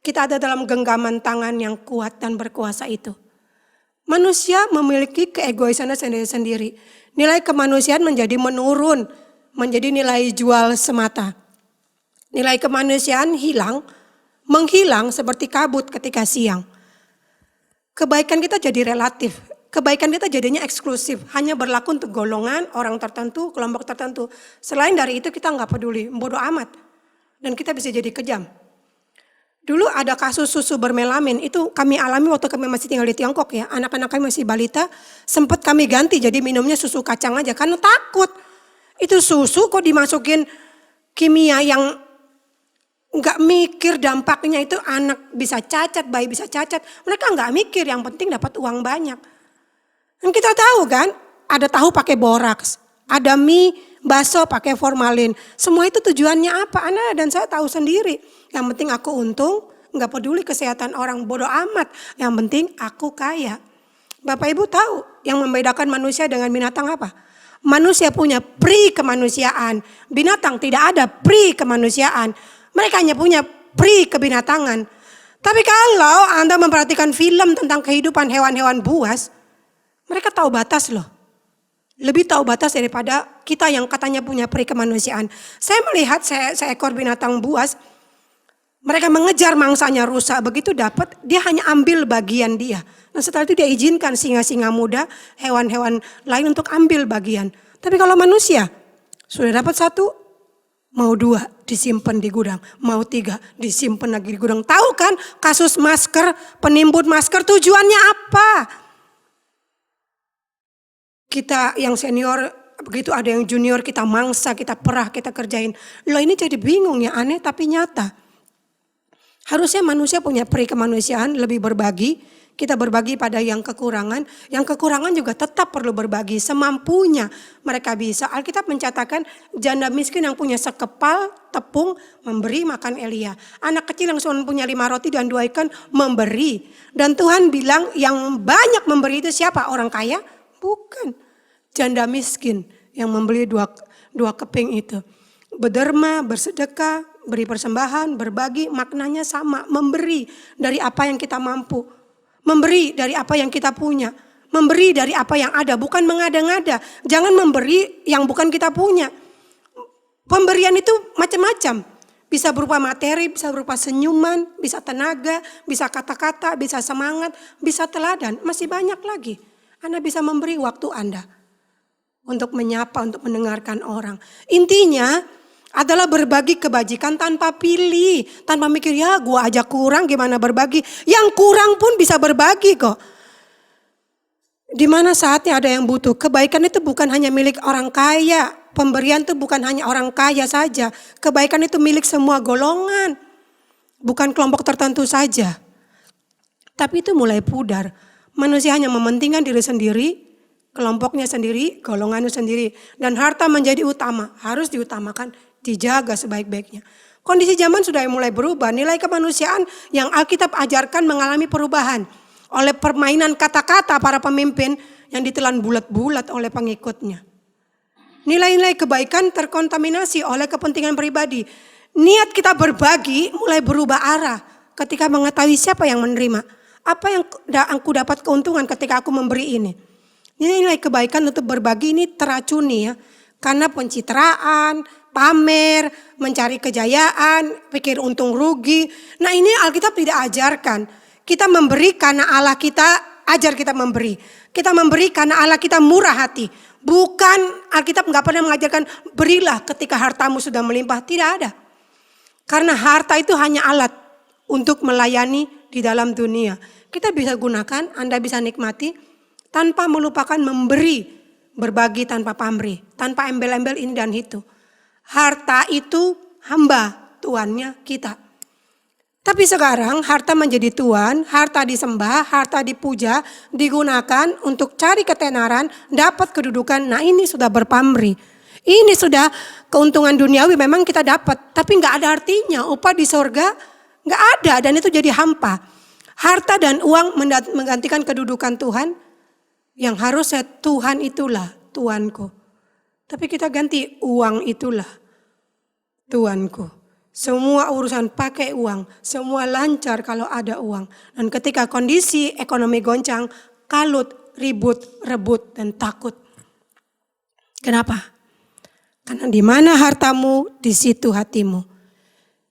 Kita ada dalam genggaman tangan yang kuat dan berkuasa itu. Manusia memiliki keegoisannya sendiri-sendiri. Nilai kemanusiaan menjadi menurun, menjadi nilai jual semata. Nilai kemanusiaan menghilang seperti kabut ketika siang. Kebaikan kita jadi relatif. Kebaikan kita jadinya eksklusif, hanya berlaku untuk golongan, orang tertentu, kelompok tertentu. Selain dari itu kita nggak peduli, bodoh amat. Dan kita bisa jadi kejam. Dulu ada kasus susu bermelamin, itu kami alami waktu kami masih tinggal di Tiongkok ya. Anak-anak kami masih balita, sempat kami ganti jadi minumnya susu kacang aja karena takut. Itu susu kok dimasukin kimia yang nggak mikir dampaknya, itu anak bisa cacat, bayi bisa cacat. Mereka nggak mikir, yang penting dapat uang banyak. Dan kita tahu kan, ada tahu pakai boraks, ada mie, bakso pakai formalin. Semua itu tujuannya apa? Anda dan saya tahu sendiri. Yang penting aku untung, nggak peduli kesehatan orang, bodoh amat. Yang penting aku kaya. Bapak Ibu tahu yang membedakan manusia dengan binatang apa? Manusia punya pri kemanusiaan, binatang tidak ada pri kemanusiaan. Mereka hanya punya pri kebinatangan. Tapi kalau Anda memperhatikan film tentang kehidupan hewan-hewan buas, mereka tahu batas loh. Lebih tahu batas daripada kita yang katanya punya pri kemanusiaan. Saya melihat seekor binatang buas, mereka mengejar mangsanya rusa. Begitu dapat, dia hanya ambil bagian dia. Dan setelah itu dia izinkan singa-singa muda, hewan-hewan lain untuk ambil bagian. Tapi kalau manusia, sudah dapat satu, mau dua disimpan di gudang, mau tiga disimpan lagi di gudang. Tahu kan kasus masker, penimbun masker tujuannya apa? Kita yang senior, begitu ada yang junior, kita mangsa, kita perah, kita kerjain. Loh ini jadi bingung ya, aneh tapi nyata. Harusnya manusia punya pri kemanusiaan, lebih berbagi. Kita berbagi pada yang kekurangan. Yang kekurangan juga tetap perlu berbagi, semampunya mereka bisa. Alkitab mencatatkan janda miskin yang punya sekepal tepung memberi makan Elia. Anak kecil yang cuma punya 5 roti dan 2 ikan memberi. Dan Tuhan bilang yang banyak memberi itu siapa? Orang kaya? Bukan. Janda miskin yang membeli dua keping itu. Berderma, bersedekah, beri persembahan, berbagi, maknanya sama. Memberi dari apa yang kita mampu. Memberi dari apa yang kita punya. Memberi dari apa yang ada, bukan mengada-ngada. Jangan memberi yang bukan kita punya. Pemberian itu macam-macam. Bisa berupa materi, bisa berupa senyuman, bisa tenaga, bisa kata-kata, bisa semangat, bisa teladan. Masih banyak lagi. Anda bisa memberi waktu Anda untuk menyapa, untuk mendengarkan orang. Intinya adalah berbagi kebajikan tanpa pilih, tanpa mikir ya gua aja kurang gimana berbagi. Yang kurang pun bisa berbagi kok. Di mana saatnya ada yang butuh. Kebaikan itu bukan hanya milik orang kaya. Pemberian itu bukan hanya orang kaya saja. Kebaikan itu milik semua golongan. Bukan kelompok tertentu saja. Tapi itu mulai pudar. Manusia hanya mementingkan diri sendiri, kelompoknya sendiri, golongannya sendiri. Dan harta menjadi utama, harus diutamakan, dijaga sebaik-baiknya. Kondisi zaman sudah mulai berubah. Nilai kemanusiaan yang Alkitab ajarkan mengalami perubahan. Oleh permainan kata-kata para pemimpin yang ditelan bulat-bulat oleh pengikutnya. Nilai-nilai kebaikan terkontaminasi oleh kepentingan pribadi. Niat kita berbagi mulai berubah arah ketika mengetahui siapa yang menerima. Apa yang aku dapat keuntungan ketika aku memberi ini. Nilai kebaikan untuk berbagi ini teracuni ya. Karena pencitraan, pamer, mencari kejayaan, pikir untung rugi. Nah ini Alkitab tidak ajarkan. Kita memberi karena Allah kita ajar kita memberi. Kita memberi karena Allah kita murah hati. Bukan Alkitab nggak pernah mengajarkan berilah ketika hartamu sudah melimpah. Tidak ada. Karena harta itu hanya alat untuk melayani di dalam dunia. Kita bisa gunakan, Anda bisa nikmati tanpa melupakan memberi. Berbagi tanpa pamrih, tanpa embel-embel ini dan itu. Harta itu hamba, tuannya kita. Tapi sekarang harta menjadi tuan, harta disembah, harta dipuja, digunakan untuk cari ketenaran, dapat kedudukan. Nah ini sudah berpamrih. Ini sudah keuntungan duniawi memang kita dapat. Tapi gak ada artinya, upah di sorga gak ada dan itu jadi hampa. Harta dan uang menggantikan kedudukan Tuhan. Yang harusnya Tuhan itulah Tuanku. Tapi kita ganti uang itulah Tuanku. Semua urusan pakai uang. Semua lancar kalau ada uang. Dan ketika kondisi ekonomi goncang, kalut, ribut, rebut, dan takut. Kenapa? Karena di mana hartamu, di situ hatimu.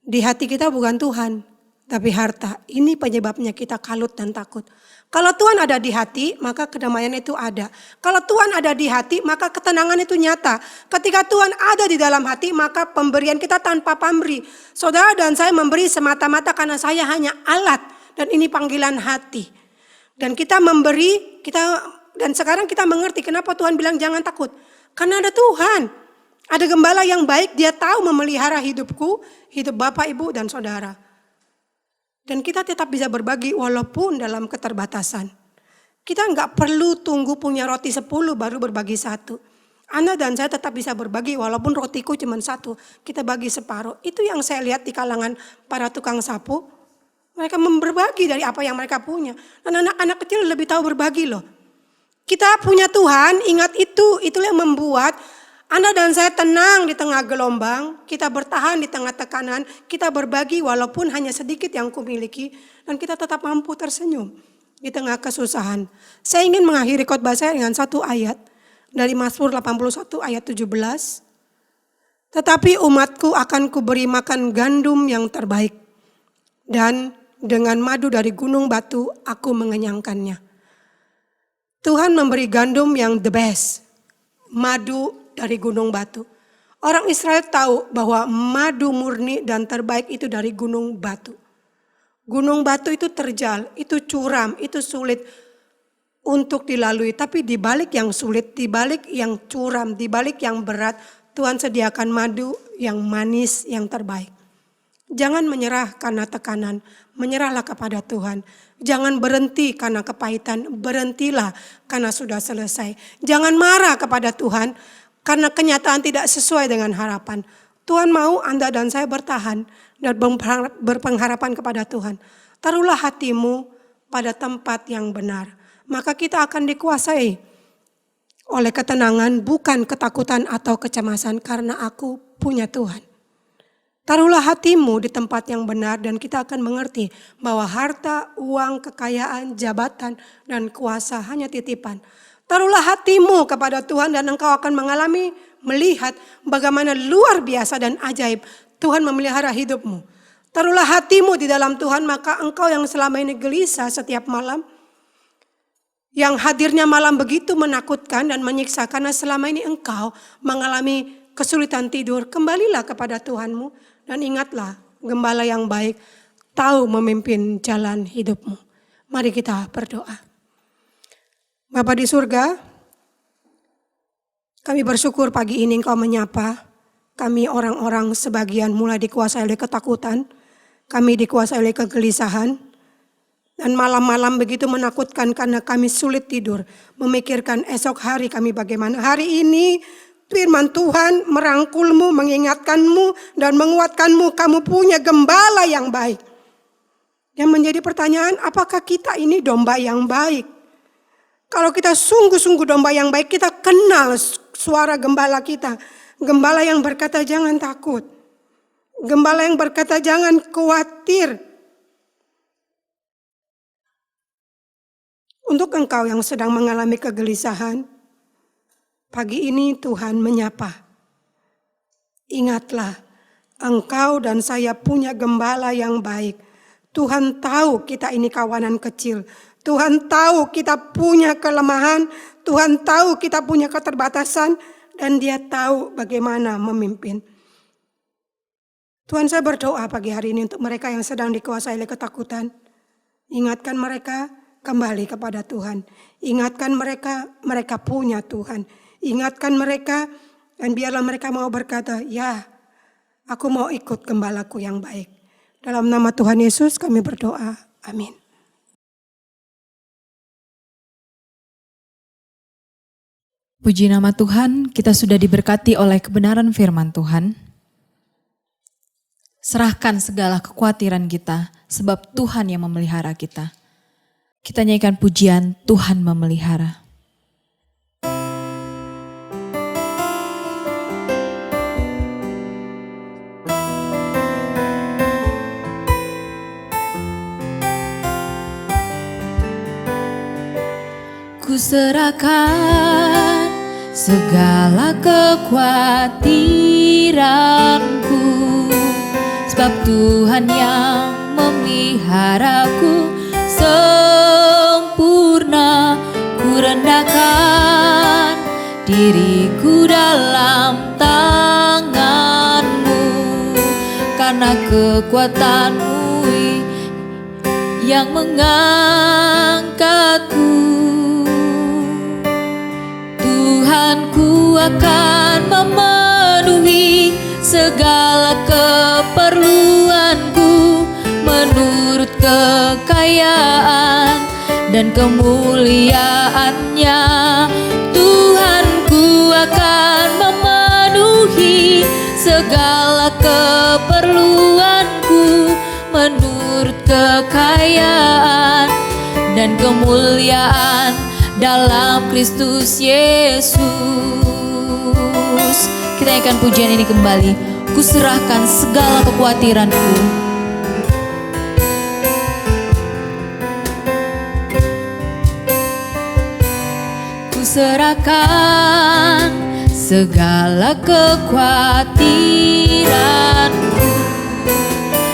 Di hati kita bukan Tuhan, tapi harta. Ini penyebabnya kita kalut dan takut. Kalau Tuhan ada di hati, maka kedamaian itu ada. Kalau Tuhan ada di hati, maka ketenangan itu nyata. Ketika Tuhan ada di dalam hati, maka pemberian kita tanpa pamrih. Saudara dan saya memberi semata-mata karena saya hanya alat. Dan ini panggilan hati. Dan kita memberi, dan sekarang kita mengerti kenapa Tuhan bilang jangan takut. Karena ada Tuhan. Ada gembala yang baik, dia tahu memelihara hidupku, hidup Bapak, Ibu, dan Saudara. Dan kita tetap bisa berbagi walaupun dalam keterbatasan. Kita nggak perlu tunggu punya roti 10 baru berbagi 1. Anda dan saya tetap bisa berbagi walaupun rotiku cuma 1. Kita bagi separuh. Itu yang saya lihat di kalangan para tukang sapu. Mereka berbagi dari apa yang mereka punya. Dan anak-anak kecil lebih tahu berbagi loh. Kita punya Tuhan, ingat itu. Itulah yang membuat Anda dan saya tenang di tengah gelombang, kita bertahan di tengah tekanan, kita berbagi walaupun hanya sedikit yang kumiliki, dan kita tetap mampu tersenyum di tengah kesusahan. Saya ingin mengakhiri khotbah saya dengan satu ayat dari Mazmur 81 ayat 17. Tetapi umatku akan kuberi makan gandum yang terbaik, dan dengan madu dari gunung batu aku mengenyangkannya. Tuhan memberi gandum yang the best, madu dari gunung batu. Orang Israel tahu bahwa madu murni dan terbaik itu dari gunung batu. Gunung batu itu terjal, itu curam, itu sulit untuk dilalui. Tapi di balik yang sulit, di balik yang curam, di balik yang berat, Tuhan sediakan madu yang manis, yang terbaik. Jangan menyerah karena tekanan, menyerahlah kepada Tuhan. Jangan berhenti karena kepahitan, berhentilah karena sudah selesai. Jangan marah kepada Tuhan karena kenyataan tidak sesuai dengan harapan. Tuhan mau Anda dan saya bertahan dan berpengharapan kepada Tuhan. Taruhlah hatimu pada tempat yang benar. Maka kita akan dikuasai oleh ketenangan, bukan ketakutan atau kecemasan, karena aku punya Tuhan. Taruhlah hatimu di tempat yang benar dan kita akan mengerti bahwa harta, uang, kekayaan, jabatan, dan kuasa hanya titipan. Taruhlah hatimu kepada Tuhan dan engkau akan melihat bagaimana luar biasa dan ajaib Tuhan memelihara hidupmu. Taruhlah hatimu di dalam Tuhan, maka engkau yang selama ini gelisah setiap malam, yang hadirnya malam begitu menakutkan dan menyiksa karena selama ini engkau mengalami kesulitan tidur, kembalilah kepada Tuhanmu dan ingatlah gembala yang baik tahu memimpin jalan hidupmu. Mari kita berdoa. Bapa di surga, kami bersyukur pagi ini Engkau menyapa kami orang-orang sebagian mulai dikuasai oleh ketakutan, kami dikuasai oleh kegelisahan, dan malam-malam begitu menakutkan karena kami sulit tidur, memikirkan esok hari kami bagaimana. Hari ini Firman Tuhan merangkulmu, mengingatkanmu, dan menguatkanmu. Kamu punya gembala yang baik. Yang menjadi pertanyaan, apakah kita ini domba yang baik? Kalau kita sungguh-sungguh domba yang baik, kita kenal suara gembala kita. Gembala yang berkata jangan takut. Gembala yang berkata jangan khawatir. Untuk engkau yang sedang mengalami kegelisahan, pagi ini Tuhan menyapa. Ingatlah, engkau dan saya punya gembala yang baik. Tuhan tahu kita ini kawanan kecil. Tuhan tahu kita punya kelemahan. Tuhan tahu kita punya keterbatasan. Dan Dia tahu bagaimana memimpin. Tuhan, saya berdoa pagi hari ini untuk mereka yang sedang dikuasai oleh ketakutan. Ingatkan mereka kembali kepada Tuhan. Ingatkan mereka punya Tuhan. Ingatkan mereka dan biarlah mereka mau berkata, ya, aku mau ikut gembalaku yang baik. Dalam nama Tuhan Yesus kami berdoa. Amin. Puji nama Tuhan, kita sudah diberkati oleh kebenaran firman Tuhan. Serahkan segala kekhawatiran kita, sebab Tuhan yang memelihara kita. Kita nyanyikan pujian Tuhan memelihara. Ku serahkan segala kekhawatiranku, sebab Tuhan yang memeliharaku sempurna. Ku rendahkan diriku dalam tangan-Mu, karena kekuatan-Mu yang mengangkatku. Tuhanku akan memenuhi segala keperluanku menurut kekayaan dan kemuliaan-Nya. Tuhanku akan memenuhi segala keperluanku menurut kekayaan dan kemuliaan dalam Kristus Yesus. Kita nyanyikan pujian ini kembali. Ku serahkan segala kekhawatiranku. Ku serahkan segala kekhawatiranku,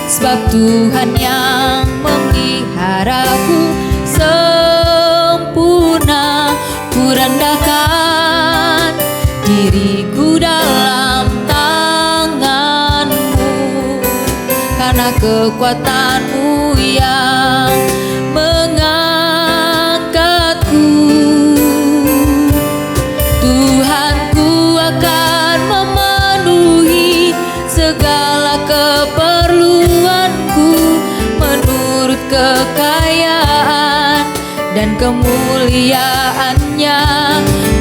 sebab Tuhan yang memeliharaku sempurna. Ku rendahkan diriku dalam tangan-Mu, karena kekuatan-Mu yang mengangkatku. Tuhanku akan memenuhi segala keperluanku menurut kekayaan dan kemuliaan-Nya.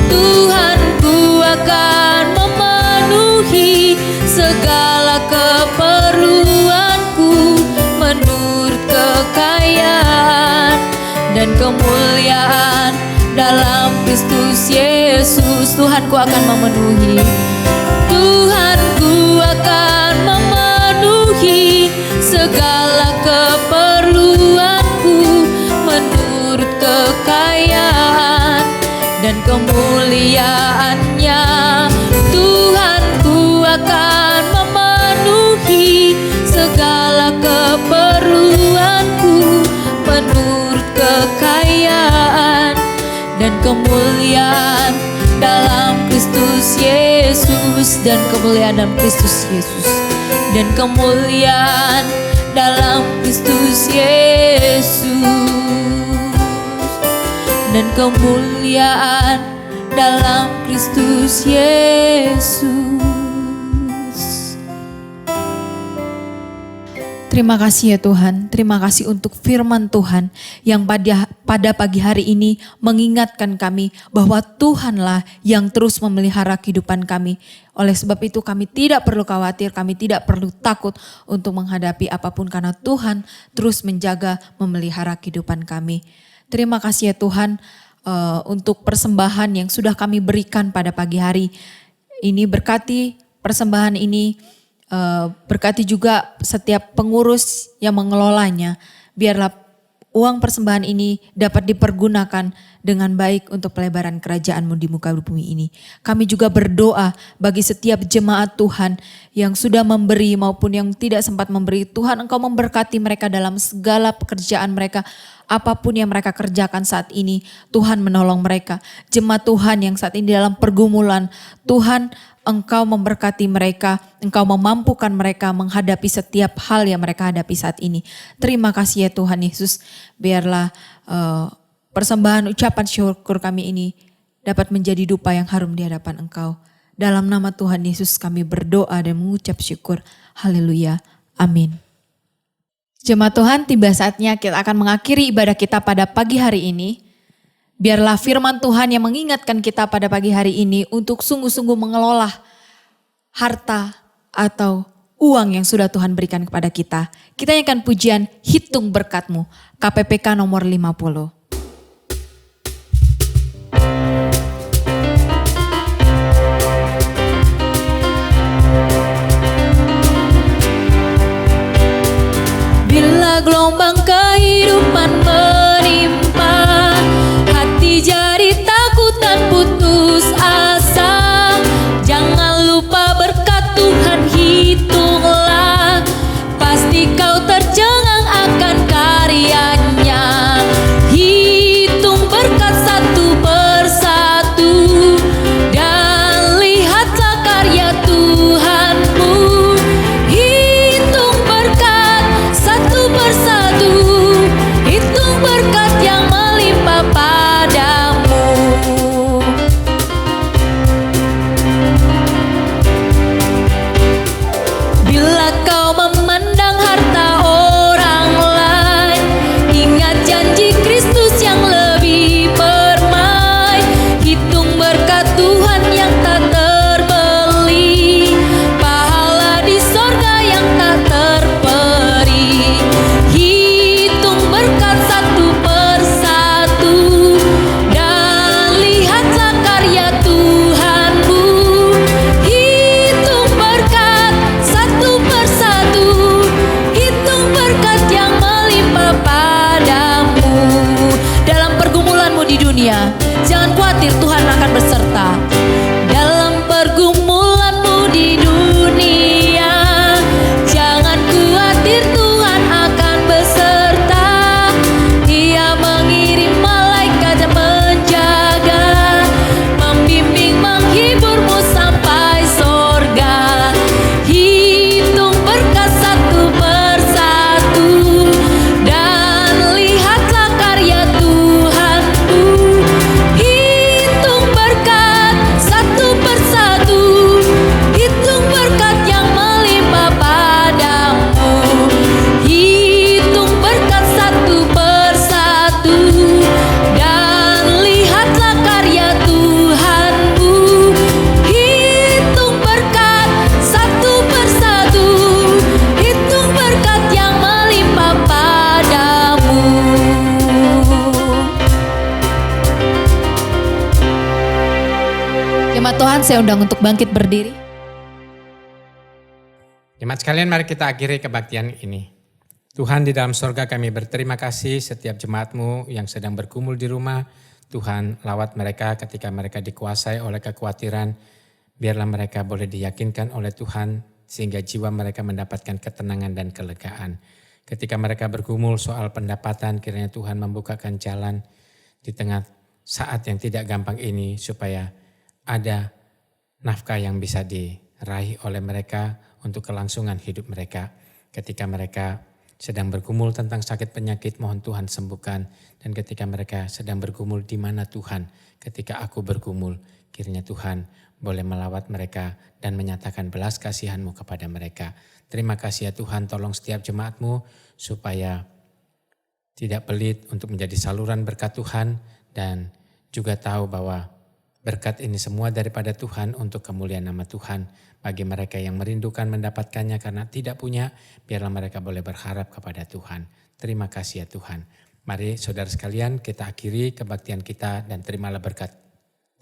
Tuhanku akan memenuhi segala keperluanku menurut kekayaan dan kemuliaan dalam Kristus Yesus. Tuhanku akan memenuhi. Tuhanku akan memenuhi segala keperluanku menurut kekayaan dan kemuliaan-Nya. Tuhanku akan memenuhi segala keperluanku menurut kekayaan dan kemuliaan dalam Kristus Yesus, dan kemuliaan dalam Kristus Yesus, dan kemuliaan dalam Kristus Yesus, dan kemuliaan dalam Kristus Yesus. Terima kasih ya Tuhan, terima kasih untuk firman Tuhan yang pada pagi hari ini mengingatkan kami bahwa Tuhanlah yang terus memelihara kehidupan kami. Oleh sebab itu kami tidak perlu khawatir, kami tidak perlu takut untuk menghadapi apapun karena Tuhan terus menjaga memelihara kehidupan kami. Terima kasih ya Tuhan untuk persembahan yang sudah kami berikan pada pagi hari ini. Berkati persembahan ini. Berkati juga setiap pengurus yang mengelolanya. Biarlah uang persembahan ini dapat dipergunakan dengan baik untuk pelebaran kerajaan-Mu di muka bumi ini. Kami juga berdoa bagi setiap jemaat Tuhan yang sudah memberi maupun yang tidak sempat memberi. Tuhan, Engkau memberkati mereka dalam segala pekerjaan mereka. Apapun yang mereka kerjakan saat ini, Tuhan menolong mereka. Jemaat Tuhan yang saat ini dalam pergumulan, Tuhan Engkau memberkati mereka, Engkau memampukan mereka menghadapi setiap hal yang mereka hadapi saat ini. Terima kasih ya Tuhan Yesus, biarlah persembahan ucapan syukur kami ini dapat menjadi dupa yang harum di hadapan Engkau. Dalam nama Tuhan Yesus kami berdoa dan mengucap syukur. Haleluya. Amin. Jemaat Tuhan, tiba saatnya kita akan mengakhiri ibadah kita pada pagi hari ini. Biarlah firman Tuhan yang mengingatkan kita pada pagi hari ini untuk sungguh-sungguh mengelola harta atau uang yang sudah Tuhan berikan kepada kita. Kita nyanyikan pujian Hitung Berkat-Mu, KPPK nomor 50. Bila gelombang kehidupan menimpa, hati jadi takut dan putus asa. Jangan lupa berkat Tuhan hitunglah, pasti kau tercengang akan karyanya. Hitung berkat satu persatu dan lihatlah karya Tuhanmu. Hitung berkat satu persatu, hitung berkat yang melimpah padamu. Bila kau memandang harta orang lain, ingat janji Kristus yang lebih permai. Hitung berkat Tuhan yang tak terbeli, pahala di sorga yang tak terperi. Hitung berkat satu persatu dan lihatlah karya Tuhanmu. Hitung berkat satu persatu, hitung berkat yang melimpah padamu. Dalam pergumulanmu di dunia, jangan khawatir, Tuhan akan berserta. Dalam pergumulanmu di dunia, jangan khawatir, Tuhan akan beserta. Dia mengirim malaikat yang menjaga, membimbing, menghiburmu sampai sorga. Hitung berkat satu persatu dan lihatlah karya Tuhanmu. Hitung berkat satu persatu, hitung berkat yang melimpah padamu. Hitung berkat satu persatu dan lihatlah karya Tuhanmu. Hitung berkat satu persatu, hitung berkat yang melimpah padamu. Jemaat Tuhan, saya undang untuk bangkit berdiri. Jemaat sekalian, mari kita akhiri kebaktian ini. Tuhan, di dalam sorga kami berterima kasih setiap jemaat-Mu yang sedang berkumpul di rumah. Tuhan, lawat mereka ketika mereka dikuasai oleh kekhawatiran. Biarlah mereka boleh diyakinkan oleh Tuhan sehingga jiwa mereka mendapatkan ketenangan dan kelegaan. Ketika mereka bergumul soal pendapatan, kiranya Tuhan membukakan jalan di tengah saat yang tidak gampang ini supaya ada nafkah yang bisa diraih oleh mereka untuk kelangsungan hidup mereka. Ketika mereka sedang bergumul tentang sakit penyakit, mohon Tuhan sembuhkan. Dan ketika mereka sedang bergumul di mana Tuhan, ketika aku bergumul, kiranya Tuhan boleh melawat mereka dan menyatakan belas kasihan-Mu kepada mereka. Terima kasih ya Tuhan, tolong setiap jemaat-Mu supaya tidak pelit untuk menjadi saluran berkat Tuhan dan juga tahu bahwa berkat ini semua daripada Tuhan untuk kemuliaan nama Tuhan. Bagi mereka yang merindukan mendapatkannya karena tidak punya, biarlah mereka boleh berharap kepada Tuhan. Terima kasih ya Tuhan. Mari saudara sekalian kita akhiri kebaktian kita dan terimalah berkat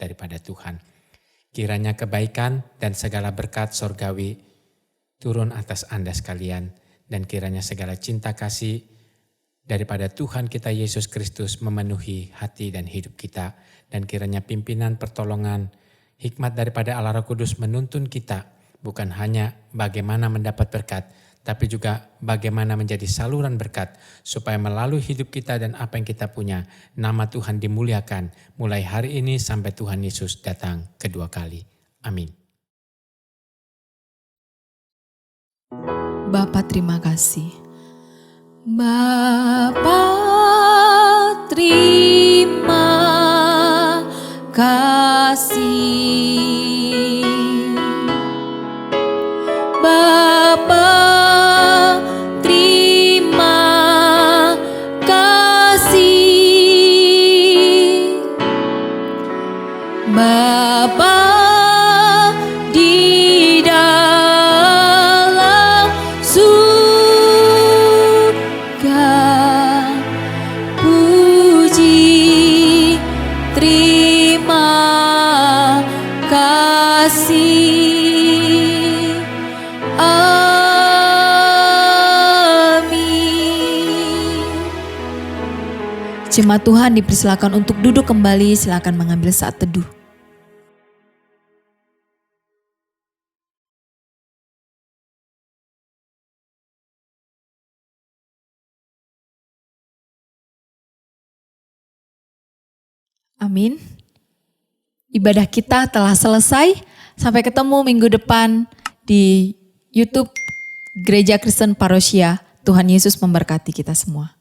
daripada Tuhan. Kiranya kebaikan dan segala berkat sorgawi turun atas Anda sekalian. Dan kiranya segala cinta kasih daripada Tuhan kita Yesus Kristus memenuhi hati dan hidup kita. Dan kiranya pimpinan pertolongan, hikmat daripada Allah Roh Kudus menuntun kita. Bukan hanya bagaimana mendapat berkat, tapi juga bagaimana menjadi saluran berkat. Supaya melalui hidup kita dan apa yang kita punya, nama Tuhan dimuliakan. Mulai hari ini sampai Tuhan Yesus datang kedua kali. Amin. Bapa terima kasih. Bapa terima kasih. Bapa terima kasih. Bapa di dalam surga, puji terima kasih. Amin. Jemaat Tuhan dipersilakan untuk duduk kembali, silakan mengambil saat teduh. Amin. Ibadah kita telah selesai. Sampai ketemu minggu depan di YouTube Gereja Kristen Parosia. Tuhan Yesus memberkati kita semua.